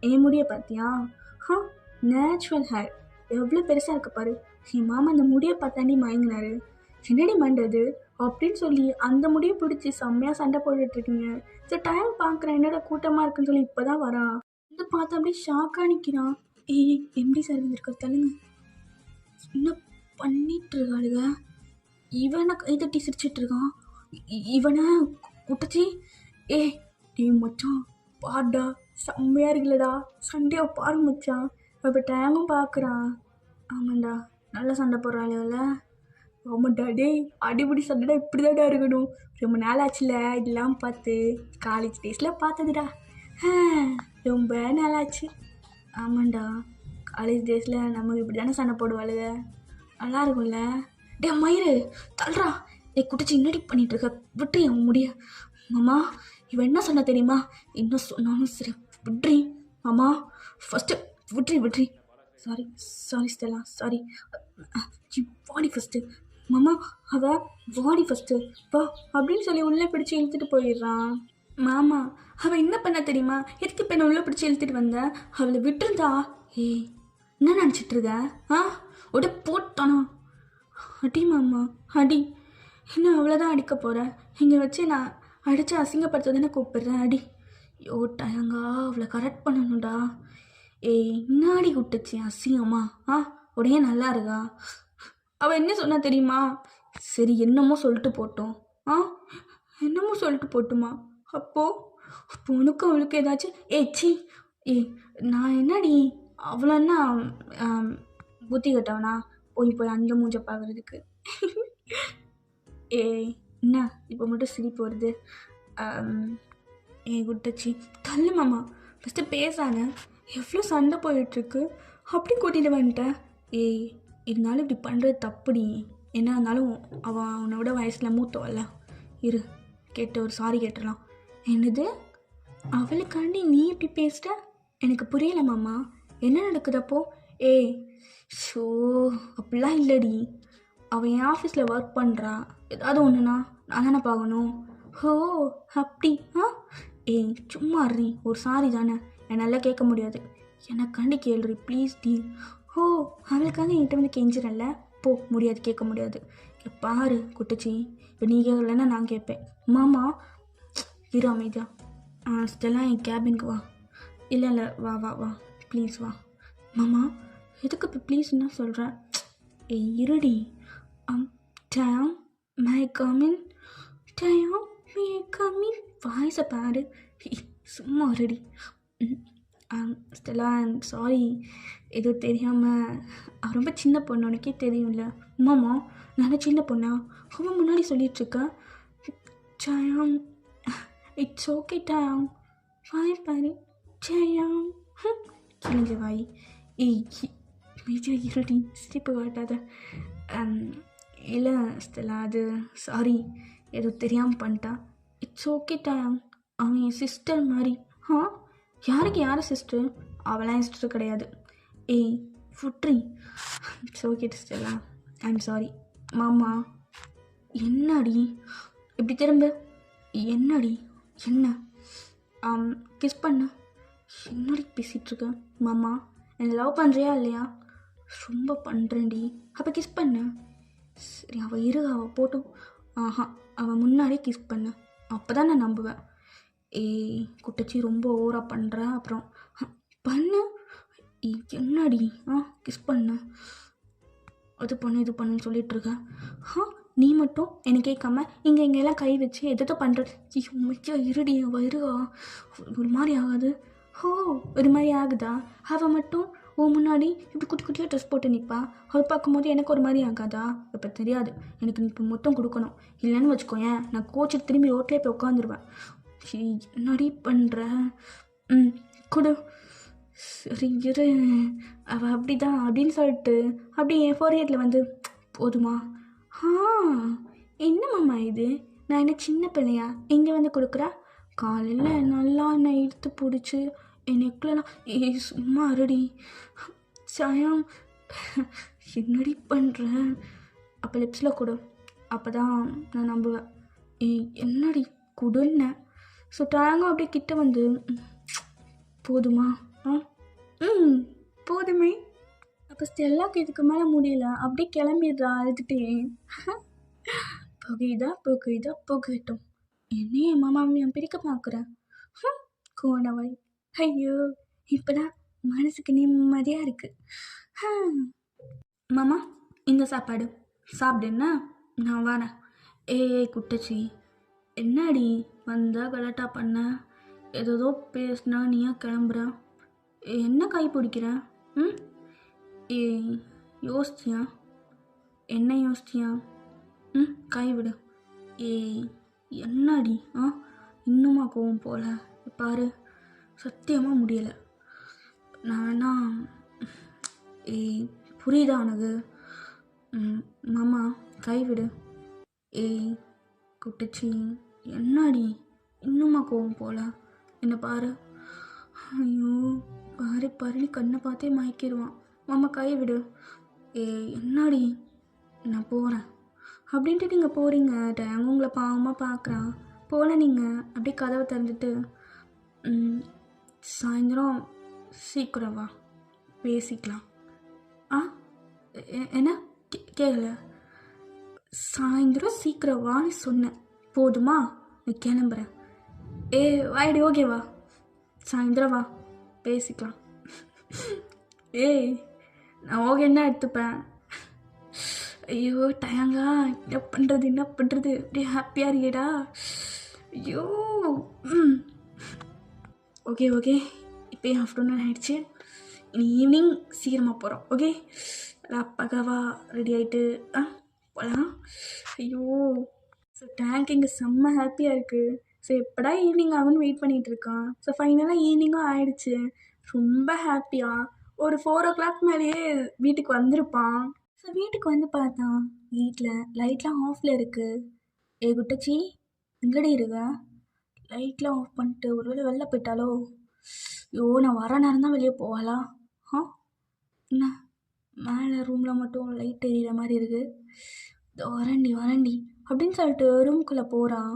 என் முடிய பார்த்தியா? நேச்சுரல் ஹேர் எவ்வளோ பெருசாக இருக்க பாரு. என் மாமா அந்த முடியை பார்த்தாண்டி மயங்கினாரு. என்னடி மண்டது அப்படின்னு சொல்லி அந்த முடியை பிடிச்சி செம்மையாக சண்டை போட்டுட்ருக்கீங்க. சரி டைம் பார்க்குறேன், என்னோட கூட்டமாக இருக்குன்னு சொல்லி இப்போ தான் வரான். வந்து பார்த்து அப்படியே ஷாக்காக நிற்கிறான். எப்படி சார் வந்துருக்க தள்ளுங்க. என்ன பண்ணிட்டு இருக்காளுங்க? இவனை கை தட்டி சிரிச்சிட்டு இருக்கான். இவனை குட்டச்சி. மச்சான் பாடா, செம்மையாக இருக்குல்லடா, சண்டையை பாரு மச்சான். இப்போ டைமும் பார்க்குறான். ஆமாண்டா, நல்லா சண்டை போடுறாள். ஆமாண்டா, அடிப்படி சண்டைடா, இப்படி தான்டா இருக்கணும். ரொம்ப நாள் ஆச்சுல இதெல்லாம் பார்த்து. காலேஜ் டேஸில் பார்த்ததுடா, ரொம்ப நாளாச்சு. ஆமாண்டா, காலேஜ் டேஸில் நமக்கு இப்படி தானே சண்டை போடுவாளுங்க, நல்லா இருக்கும்ல. மயிறு தள்ளுறா. குட்டிச்சி என்னடி பண்ணிட்டு இருக்க? விட்டு என் முடிய. மாமா இவன் என்ன சொன்ன தெரியுமா? என்ன சொன்னாலும் சரி விட்ரி மாமா. ஃபஸ்ட்டு விட்ரி. Sorry Stella, sorry. வாடி ஃபஸ்ட்டு மாமா, வாடி ஃபஸ்ட்டு வா அப்படின்னு சொல்லி உள்ளே பிடிச்சி இழுத்துட்டு போயிடுறான். மாமா அவள் என்ன பண்ண தெரியுமா? எதுக்கு இப்போ என்ன உள்ளே பிடிச்சி இழுத்துட்டு வந்த? அவளை விட்டுருந்தா. என்ன நினச்சிட்ருக்க? உட போட்டானா? அடி மாமா அடி. இன்னும் அவ்வளோதான் அடிக்க போகிறேன். இங்கே வச்சு நான் அடித்து அசிங்கப்படுத்ததானே கூப்பிடுறேன். அடி. டயங்கா அவளை கரெக்ட் பண்ணணும்டா. என்னாடி விட்டுச்சு அசிங்கம்மா? உடைய நல்லா இருக்கா? அவள் என்ன சொன்னா தெரியுமா? சரி என்னமோ சொல்லிட்டு போட்டோம். என்னமோ சொல்லிட்டு போட்டுமா? அப்போ உனக்கு அவளுக்கு ஏதாச்சும் சி. நான் என்னடி அவ்வளோ என்ன புத்தி கட்டவனா போய் அந்த மூஞ்சை பார்க்குறதுக்கு? என்ன இப்போ மட்டும் சிரிப்பு வருது? குட்டச்சி தள்ளு மாமா, ஃபஸ்ட்டு பேசானே. எவ்வளோ சண்டை போயிட்டுருக்கு, அப்படி கூட்டிகிட்டு வந்துட்டேன். இருந்தாலும் இப்படி பண்ணுறது தப்புடி. என்ன இருந்தாலும் அவன் அவனோட வயசில் மூத்தவல்ல. இரு கேட்டு ஒரு சாரி கேட்டுடலாம். என்னது அவளுக்காண்டி நீ இப்படி பேசிட்ட? எனக்கு புரியலை மாமா, என்ன நடக்குதப்போ? ஷோ அப்படிலாம் இல்லடி. அவன் என் ஆஃபீஸில் ஒர்க் பண்ணுறா. ஏதாவது ஒன்றுனா நான் தானே பார்க்கணும். அப்படி சும்மா அறி, ஒரு சாரி தானே, என்னால் கேட்க முடியாது. எனக்காண்டி கேள்றி ப்ளீஸ் டி. அவளுக்காண்டி என்கிட்ட வந்து கெஞ்சிடல. போ, முடியாது, கேட்க முடியாது. பாரு குட்டச்சி, இப்போ நீ கேட்கலன்னா நான் கேட்பேன். மாமா இரு அமைதியா. ஸ்டெல்லா என் கேபினுக்கு வா. இல்லை வா ப்ளீஸ் வா. மாமா எதுக்கு இப்போ ப்ளீஸ் என்ன சொல்கிறேன்? இருடி. Time my come in, time may come in. வாய்ஸை பாரு, சும்மா ரெடி. ஸ்டெல்லா சாரி, ஏதோ தெரியாமல். ரொம்ப சின்ன பொண்ணு, உனக்கே தெரியும்ல. மாமா நான் சின்ன பொண்ணா? அவன் முன்னாடி சொல்லிகிட்ருக்கேன். Time it's okay time. வாய் பாரு டயம். கிழிஞ்ச வாய். இருடி, சிரிப்பு காட்டாத. இல்லை ஸ்டெல்லா, அது சாரி, ஏதோ தெரியாமல் பண்ணிட்டா. இட்ஸ் ஓகே டேங். அவன் என் சிஸ்டர் மாதிரி. ஆ, யாருக்கு யார் சிஸ்டர்? அவளாம் என் சிஸ்டர் கிடையாது. ஏய் ஃபுட்ரி. இட்ஸ் ஓகே சிஸ்டர்லா, ஐம் சாரி. மாமா என்னடி இப்படி திரும்ப? என்னடி என்ன? கிஸ் பண்ண. என்னடி பேசிகிட்ருக்க? மாமா என்னை லவ் பண்ணுறியா இல்லையா? ரொம்ப பண்ணுறேன்டி. அப்போ கிஸ் பண்ண. சரி அவள் அவள் போட்டும். ஆஹா, அவன் முன்னாடியே கிஸ் பண்ண, அப்போ தான் நான் நம்புவேன். ஏய் குட்டச்சி ரொம்ப ஓவராக பண்ணுற. அப்புறம் பண்ணு. என்னடி கிஸ் பண்ண, அது பண்ணு இது பண்ணுன்னு சொல்லிகிட்ருக்கேன். நீ மட்டும் என்னை கேட்காம இங்கெல்லாம் கை வச்சு எதோ பண்ணுறது. மிச்சா இருடி, வருகா ஒரு மாதிரி ஆகாது. ஒரு மாதிரி ஆகுதா? அவள் மட்டும் முன்னாடி இப்படி குட்டி குட்டியாக ட்ரெஸ் போட்டு நிற்பா. அவள் பார்க்கும்போது எனக்கு ஒரு மாதிரி ஆகாதா? இப்போ தெரியாது, எனக்கு நீ இப்போ மொத்தம் கொடுக்கணும். இல்லைன்னு வச்சுக்கோயேன், நான் கோச்சிட்டு திரும்பி ரோட்லேயே போய் உட்காந்துருவேன். என்னடி பண்ணுற? கொடு. சரி இரு. அவள் அப்படி தான் அப்படின்னு சொல்லிட்டு அப்படி என் ஃபோர்ஹெட்டில் வந்து போதுமா? என்ன மாமா இது? நான் என்ன சின்ன பிள்ளையா இங்கே வந்து கொடுக்குறா? காலையில் நல்லா என்னை இழுத்து பிடிச்சி என் நெக்லலாம். சும்மா அரடி சாயம். என்னடி பண்ணுற? அப்போ லிப்ஸில் கொடு, அப்போ தான் நான் நம்புவேன். என்னடி கொடுன்னேன். ஸோ டேங்க அப்படியே கிட்ட வந்து போதுமா? போதுமே. அப்போ ஸ்டெல்லாக்கு இதுக்கு மேலே முடியல, அப்படியே கிளம்பிடுறா அழுதுகிட்டே. புகைதா புகட்டும், என்னையே மாமாவையும் பிரிக்க பார்க்குறேன். கோணவாய். ஐயோ இப்போதான் மனசுக்கு நிம்மதியாக இருக்குது. மாமா இந்த சாப்பாடு சாப்பிடுன்னா நான் வரேன். குட்டச்சி என்னடி வந்தால் கலாட்டா பண்ண, ஏதோ பேசினா நீயா கிளம்புற? என்ன கை பிடிக்கிற? யோசிச்சியா? என்ன யோசிச்சியா? கை விடு. என்னடி இன்னுமா கோவம் போல? பாரு சத்தியமாக முடியலை. நான் வேணா புரியுதா உனக்கு? மாமா கை விடு. குட்டச்சி என்னடி இன்னுமா கோவம் போல? என்ன பாரு. ஐயோ பாரு பாரு, நீ கண்ணை பார்த்தே மயக்கிடுவான். மாமா கை விடு. என்னடி? நான் போகிறேன் அப்படின்ட்டு நீங்கள் போகிறீங்க. டேங்க உங்களை பாவமாக பார்க்குறான் போல. நீங்கள் அப்படியே கதவை திறந்துட்டு சாயந்தரம் சீக்கிரம் வா பேசிக்கலாம். என்ன கேட்கல? சாயந்தரம் சீக்கிரம் வான்னு சொன்னேன், போதுமா? நீ கிளம்புறேன். வாய்டி ஓகேவா? சாயந்தரம் வா பேசிக்கலாம். நான் ஓகேன்னா எடுத்துப்பேன். ஐயோ டயங்கா, என்ன பண்ணுறது அப்படியே ஹாப்பியாக இருக்கேடா. ஐயோ ஓகே இப்போ ஆஃப்டர்நூன் ஆகிடுச்சு. இனி ஈவினிங் சீக்கிரமாக போகிறோம். ஓகே பகவா ரெடி ஆகிட்டு போகலாம். ஐயோ ஸோ டேங்க் இங்கே செம்ம ஹாப்பியாக இருக்குது. ஸோ எப்படா ஈவினிங் ஆகும்னு வெயிட் பண்ணிகிட்டு இருக்கான். ஸோ ஃபைனலாக ஈவினிங்கும் ஆகிடுச்சு. ரொம்ப ஹாப்பியாக ஒரு 4 o'clock மேலேயே வீட்டுக்கு வந்திருப்பான். ஸோ வீட்டுக்கு வந்து பார்த்தான், வீட்டில் லைட்லாம் ஆஃபில் இருக்குது. குட்டச்சி எங்கடி இருக்க? லைட்லாம் ஆஃப் பண்ணிட்டு ஒருவேளை வெளில போயிட்டாலோ? நான் வர நேரம் தான் வெளியே போவாளா? என்ன மேலே ரூமில் மட்டும் லைட் எரியிற மாதிரி இருக்குது. வரண்டி அப்படின்னு சொல்லிட்டு ரூம்குள்ளே போகிறான்.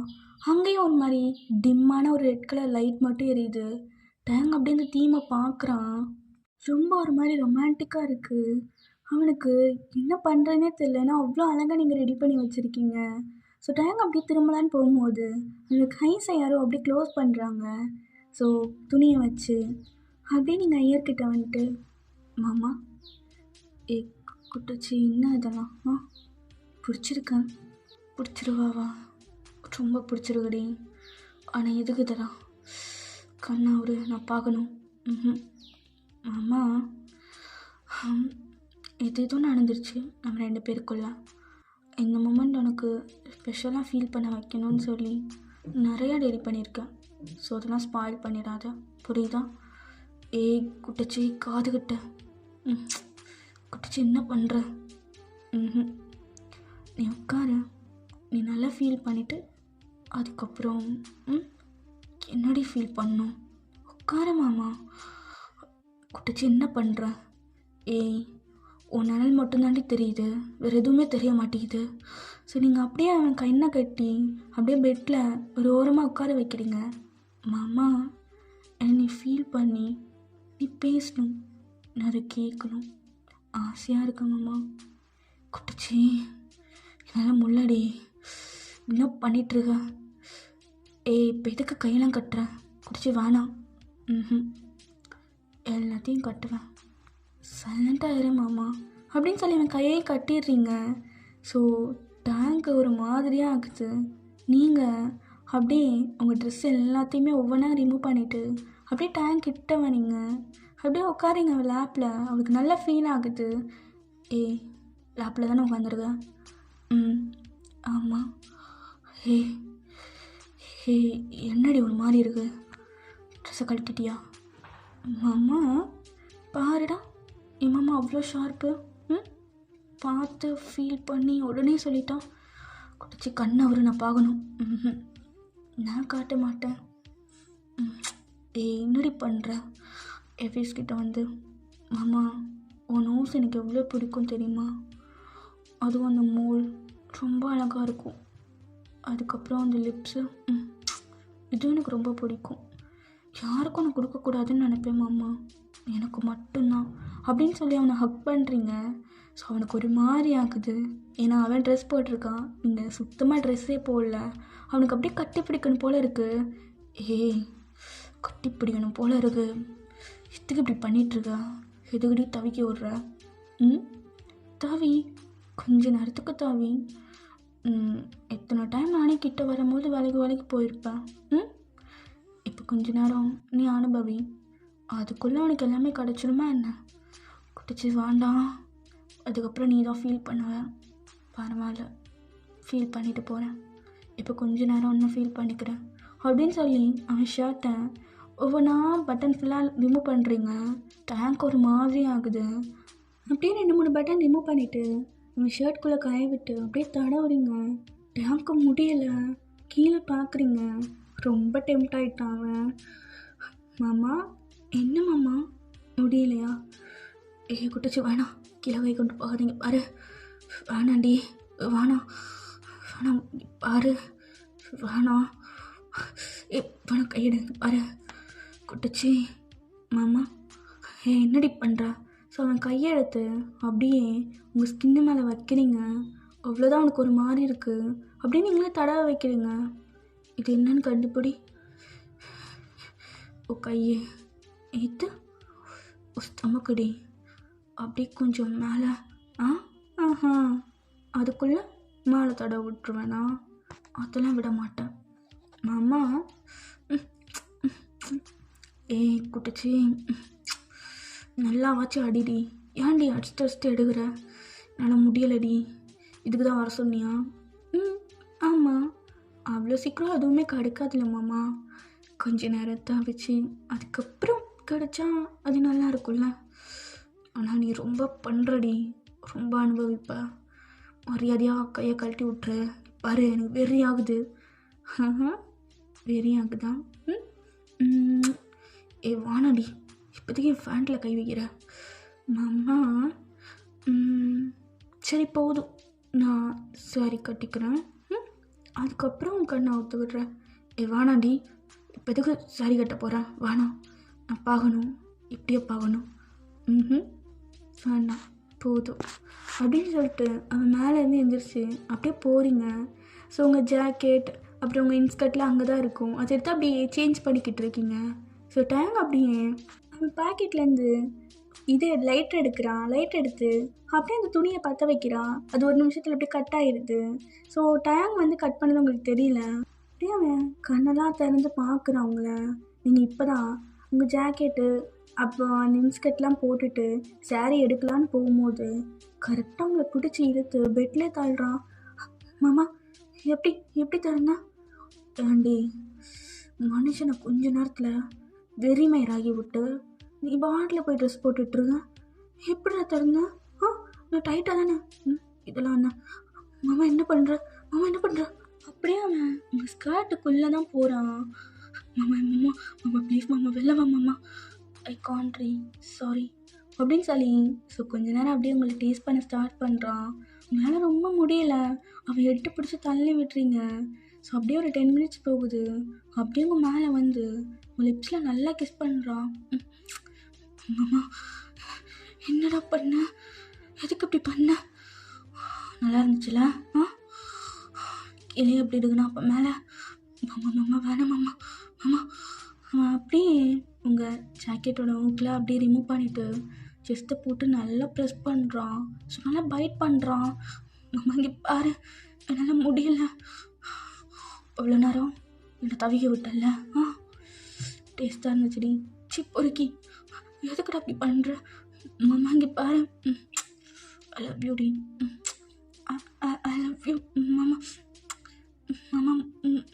அங்கேயும் ஒரு மாதிரி டிம்மான ஒரு ரெட் கலர் லைட் மட்டும் எரியுது. டேங் அப்படியே அந்த தீமை பார்க்குறான். ரொம்ப ஒரு மாதிரி ரொமான்டிக்காக இருக்குது. அவனுக்கு என்ன பண்ணுறதுனே தெரியல. ஏன்னா அவ்வளோ அழகாக நீங்கள் ரெடி பண்ணி வச்சுருக்கீங்க. ஸோ டேங் அப்படியே திரும்பலான்னு போகும்போது அந்த கைஸை யாரோ அப்படியே க்ளோஸ் பண்ணுறாங்க. ஸோ துணியை வச்சு அப்படியே நீங்கள் ஐயர்கிட்ட வந்துட்டு, மாமா குட்டச்சி என்ன இதெல்லாம் பிடிச்சிருக்கேன்? பிடிச்சிருவாவா? ரொம்ப பிடிச்சிருக்கடி. ஆனால் எதுக்கு இதெல்லாம்? கண்ணா ஒரு நான் பார்க்கணும். மாமா எதோ நடந்துருச்சு நம்ம 2 பேருக்குள்ள. இந்த மூமெண்ட் உனக்கு ஸ்பெஷலாக ஃபீல் பண்ண வைக்கணும்னு சொல்லி நிறையா ரெடி பண்ணியிருக்கேன். ஸோ அதெல்லாம் ஸ்பாயில் பண்ணிடாத, புரியுதா? குட்டச்சி காதுகிட்ட. குட்டச்சி என்ன பண்ணுற? நீ உட்காரு, நீ நல்லா ஃபீல் பண்ணிவிட்டு அதுக்கப்புறம் ம் என்னடி ஃபீல் பண்ணும்? உட்கார மாமா. குட்டிச்சு என்ன பண்ணுற? ஏய், உன் நிழல் மட்டும்தாண்டி தெரியுது, வேறு எதுவுமே தெரிய மாட்டேங்குது. சரி, நீங்கள் அப்படியே அவன் கண்ணை கட்டி அப்படியே பெட்டில் ஒரு ஓரமாக உட்கார வைக்கிறீங்க. மாமா, என்னை ஃபீல் பண்ணி நீ பேசணும், நான் அதை கேட்கணும், ஆசையாக இருக்க மாமா. குட்டிச்சி, என்னால் முள்ளடி, என்ன பண்ணிகிட்ருக்க? ஏய், இப்போ எதுக்கு கையெல்லாம் கட்டுற? குடிச்சு வேணாம். எல்லாத்தையும் கட்டுவேன், சைலண்ட்டாக இரு மாமா அப்படின்னு சொல்லி என் கையை கட்டிடுறீங்க. ஸோ டேங்க் ஒரு மாதிரியாக ஆகுது. நீங்கள் அப்படியே உங்கள் ட்ரெஸ் எல்லாத்தையுமே ஒவ்வொன்றா ரிமூவ் பண்ணிவிட்டு அப்படியே டேங்க் கிட்ட வரீங்க. அப்படியே உட்காரிங்க அவள் லேப்பில். அவளுக்கு நல்லா ஃபீல் ஆகுது. ஏய், லேப்பில் தானே உட்காந்துருக்க? ஆமாம். ஹே ஹே என்னடி ஒரு மாதிரி இருக்கு? ட்ரெஸ்ஸை கழட்டிட்டியா? மாமா பாருடா, என் மாமா அவ்வளோ ஷார்ப்பு. பார்த்து ஃபீல் பண்ணி உடனே சொல்லிட்டான். குடிச்சு கண்ணை அவரு நான் பார்க்கணும். நான் காட்ட மாட்டேன். என்னடி பண்ணுற? எஃபீஸ் கிட்ட வந்து, மாமா உன் நோஸ் எனக்கு எவ்வளோ பிடிக்கும் தெரியுமா? அதுவும் அந்த மோல் ரொம்ப அழகாக இருக்கும். அதுக்கப்புறம் அந்த லிப்ஸு, இதுவும் எனக்கு ரொம்ப பிடிக்கும். யாருக்கும் நான் கொடுக்கக்கூடாதுன்னு நினைப்பேன் மாமா, எனக்கு மட்டும்தான் அப்படின்னு சொல்லி அவனை ஹக் பண்ணுறீங்க. ஸோ அவனுக்கு ஒரு மாதிரி ஆகுது. ஏன்னா அவன் ட்ரெஸ் போட்டிருக்கான், நீங்கள் சுத்தமாக ட்ரெஸ்ஸே போடல. அவனுக்கு அப்படியே கட்டி பிடிக்கணும் போல் இருக்குது. ஏய், கட்டி பிடிக்கணும் போல் இருக்கு. எதுக்கு இப்படி பண்ணிகிட்ருக்கா? எதுக்கடி தவிக்க விட்ற? தாவி, கொஞ்ச நேரத்துக்கு தாவி. எத்தனை டைம் நானே கிட்ட வரும்போது வேலைக்கு போயிருப்பேன். இப்போ கொஞ்ச நேரம் நீ அனுபவி, அதுக்குள்ளே அவனுக்கு எல்லாமே கிடச்சிருமா என்ன? குட்டிச்சு வேண்டாம், அதுக்கப்புறம் நீ தான் ஃபீல் பண்ணுவேன். பரவாயில்ல, ஃபீல் பண்ணிட்டு போகிறேன். இப்போ கொஞ்ச நேரம் இன்னும் ஃபீல் பண்ணிக்கிறேன் அப்படின்னு சொல்லி அவன் ஷர்ட்டை ஒவ்வொன்றா பட்டன் ஃபுல்லாக ரிமூவ் பண்ணுறீங்க. டேங்க் ஒரு மாதிரி ஆகுது. அப்படியே 2-3 பட்டன் ரிமூவ் பண்ணிவிட்டு அவன் ஷர்ட்குள்ளே காய விட்டு அப்படியே தடவுறீங்க. டேங்க்கு முடியலை. கீழே பார்க்குறீங்க. ரொம்ப டெம்ட் ஆகிட்டான் அவன். மாமா, என்ன மாமா முடியலையா? குட்டிச்சு வேணாம், கீழே கை கொண்டு போகாதீங்க பாரு. வேணாண்டி, வேணாம் வேணாம் பாரு, வேணாம். வேணாம், கையெடு பாரு. குட்டிச்சி, மாமா என்னடி பண்ணுறா? ஸோ அவன் கையெடுத்து அப்படியே உங்கள் ஸ்கின்னு மேலே வைக்கிறீங்க. அவ்வளோதான், அவனுக்கு ஒரு மாதிரி இருக்குது. அப்படியே நீங்களே தடவை வைக்கிறீங்க. இது என்னன்னு கண்டுபிடி. ஓ கையை ஏற்று ஸ்டமக்கடி, அப்படியே கொஞ்சம் மேலே. ஆஹா, அதுக்குள்ளே மேலே தடவை விட்டுருவேனா? அதெல்லாம் விட மாட்டேன் மாமா. ஏய் குட்டிச்சி, நல்லாவாச்சு அடிடி. ஏன்டி அடிச்சுட்டு எடுக்கிற? என்னால் முடியலடி. இதுக்கு தான் வர சொன்னியா? ஆமாம். அவ்வளோ சீக்கிரம் எதுவுமே கிடைக்காதுல்ல மாமா. கொஞ்ச நேரத்தை வச்சு அதுக்கப்புறம் கிடைச்சா அது நல்லா இருக்கும்ல. ஆனால் நீ ரொம்ப பண்ணுறடி, ரொம்ப அனுபவிப்ப. மரியாதையாக கையை கழட்டி விட்டுரு. பாரு, எனக்கு வெறி ஆகுது. வெறி ஆகுதா? வானாடி, இப்போதைக்கு என் ஃபேண்டில் கை வைக்கிற மாமா. சரி போதும், நான் சாரி கட்டிக்கிறேன். அதுக்கப்புறம் உன் கண்ணை அவுத்து விடுறேன். வானாடி, இப்போ எதுக்கு சாரி கட்ட போகிறேன்? வேணாம், நான் பார்க்கணும், இப்படியே பார்க்கணும். வேண்டாம், போதும் அப்படின்னு சொல்லிட்டு அவன் மேலேருந்து எழுந்திரிச்சு அப்படியே போகிறீங்க. ஸோ உங்கள் ஜாக்கெட் அப்புறம் உங்கள் இன்ஸ்கர்ட்லாம் அங்கே தான் இருக்கும். அதை எடுத்து அப்படியே சேஞ்ச் பண்ணிக்கிட்டு இருக்கீங்க. ஸோ டேங் அப்படியே அவன் பாக்கெட்லேருந்து இது லைட் எடுக்கிறான். லைட் எடுத்து அப்படியே அந்த துணியை பற்ற வைக்கிறான். அது ஒரு நிமிஷத்தில் அப்படியே கட் ஆகிடுது. ஸோ டேங் வந்து கட் பண்ணது உங்களுக்கு தெரியல. அப்படியே அவன் கண்ணெல்லாம் திறந்து பார்க்குறான் அவங்கள. நீங்கள் இப்போ தான் உங்கள் ஜாக்கெட்டு அப்புறம் அந்த இன்ஸ்கர்ட்லாம் போட்டுட்டு சாரீ எடுக்கலான்னு போகும்போது கரெக்டாக உங்களை பிடிச்சி இழுத்து பெட்லேயே தள்ளுறான். மாமா, எப்படி தரேன்னா? ஏண்டி, மனுஷனை கொஞ்ச நேரத்தில் வெறிமயராகி விட்டு நீ பாட்டில் போய் ட்ரெஸ் போட்டுட்ருங்க. எப்படி தருங்க? நான் டைட்டாக தானே. இதெல்லாம் என்ன? மாமா என்ன பண்ணுற? அப்படியே அவன் உங்கள் ஸ்கர்ட்டுக்குள்ளே தான் போகிறான். மாமா மாமா மாமா ப்ளீஸ் மாமா வெளில வா மாமா, ஐ கான்ட்ரி சாரி அப்படின்னு சொல்லி ஸோ கொஞ்ச நேரம் அப்படியே உங்களை டேஸ்ட் பண்ண ஸ்டார்ட் பண்ணுறான். உங்களால் ரொம்ப முடியல, அவன் எடுத்து பிடிச்சி தள்ளி விட்டுறீங்க. ஸோ அப்படியே ஒரு 10 மினிட்ஸ் போகுது. அப்படியே உங்கள் மேலே வந்து உங்கள் லிப்ஸில் நல்லா கிஸ் பண்ணுறான். மாமா என்னடா பண்ண, எதுக்கு இப்படி பண்ண, நல்லா இருந்துச்சுல கிளியே எப்படி இருக்குண்ணா அப்போ மேலே. மாமா மாமா வேணாம் மாமா மாமா. அவன் அப்படியே உங்கள் ஜாக்கெட்டோட ஊக்கில் அப்படியே ரிமூவ் பண்ணிவிட்டு செஸ்ட்டை போட்டு நல்லா ப்ரெஸ் பண்ணுறான். ஸோ நல்லா பைட் பண்ணுறான். மாமா இங்கே பாரு, என்னால் முடியல, அவ்வளோ நேரம் என்னை தவிக்க விட்டல, டேஸ்ட்டாக இருந்துச்சுடி, பொறுக்கி எதுக்குடா அப்படி பண்ணுற, மாமா இங்கே பாரு, ஐ லவ் யூ டி, ஐ லவ் யூ மாமா. மாமா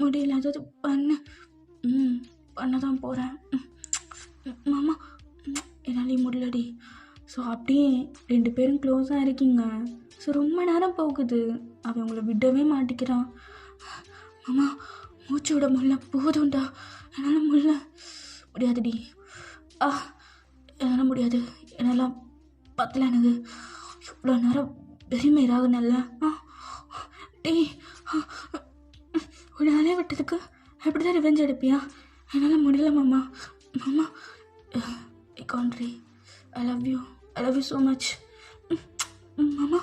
முடியல, ஏதாவது பண்ண பண்ண தான் போகிறேன் மாமா, என்னாலே முடியலடி. ஸோ அப்படியே 2 பேரும் க்ளோஸாக இருக்கீங்க. ஸோ ரொம்ப நேரம் போகுது, அவன் உங்களை விடவே மாட்டிக்கிறான். மாமா மூச்சு விட முடியல, போதும்டா, என்னால் முடியல, முடியாதுடி, என்னால் முடியாது, என்னால் பத்தல, எனக்கு இவ்வளோ நேரம் பெருமையாகனல்ல டே, ஒரு நாளே விட்டதுக்கு எப்படி தான் ரிவெஞ்ச் எடுப்பியா, என்னால் முடியல மாமா. மாமா ஐ கான்ட்ரி, I love you so much மாமா.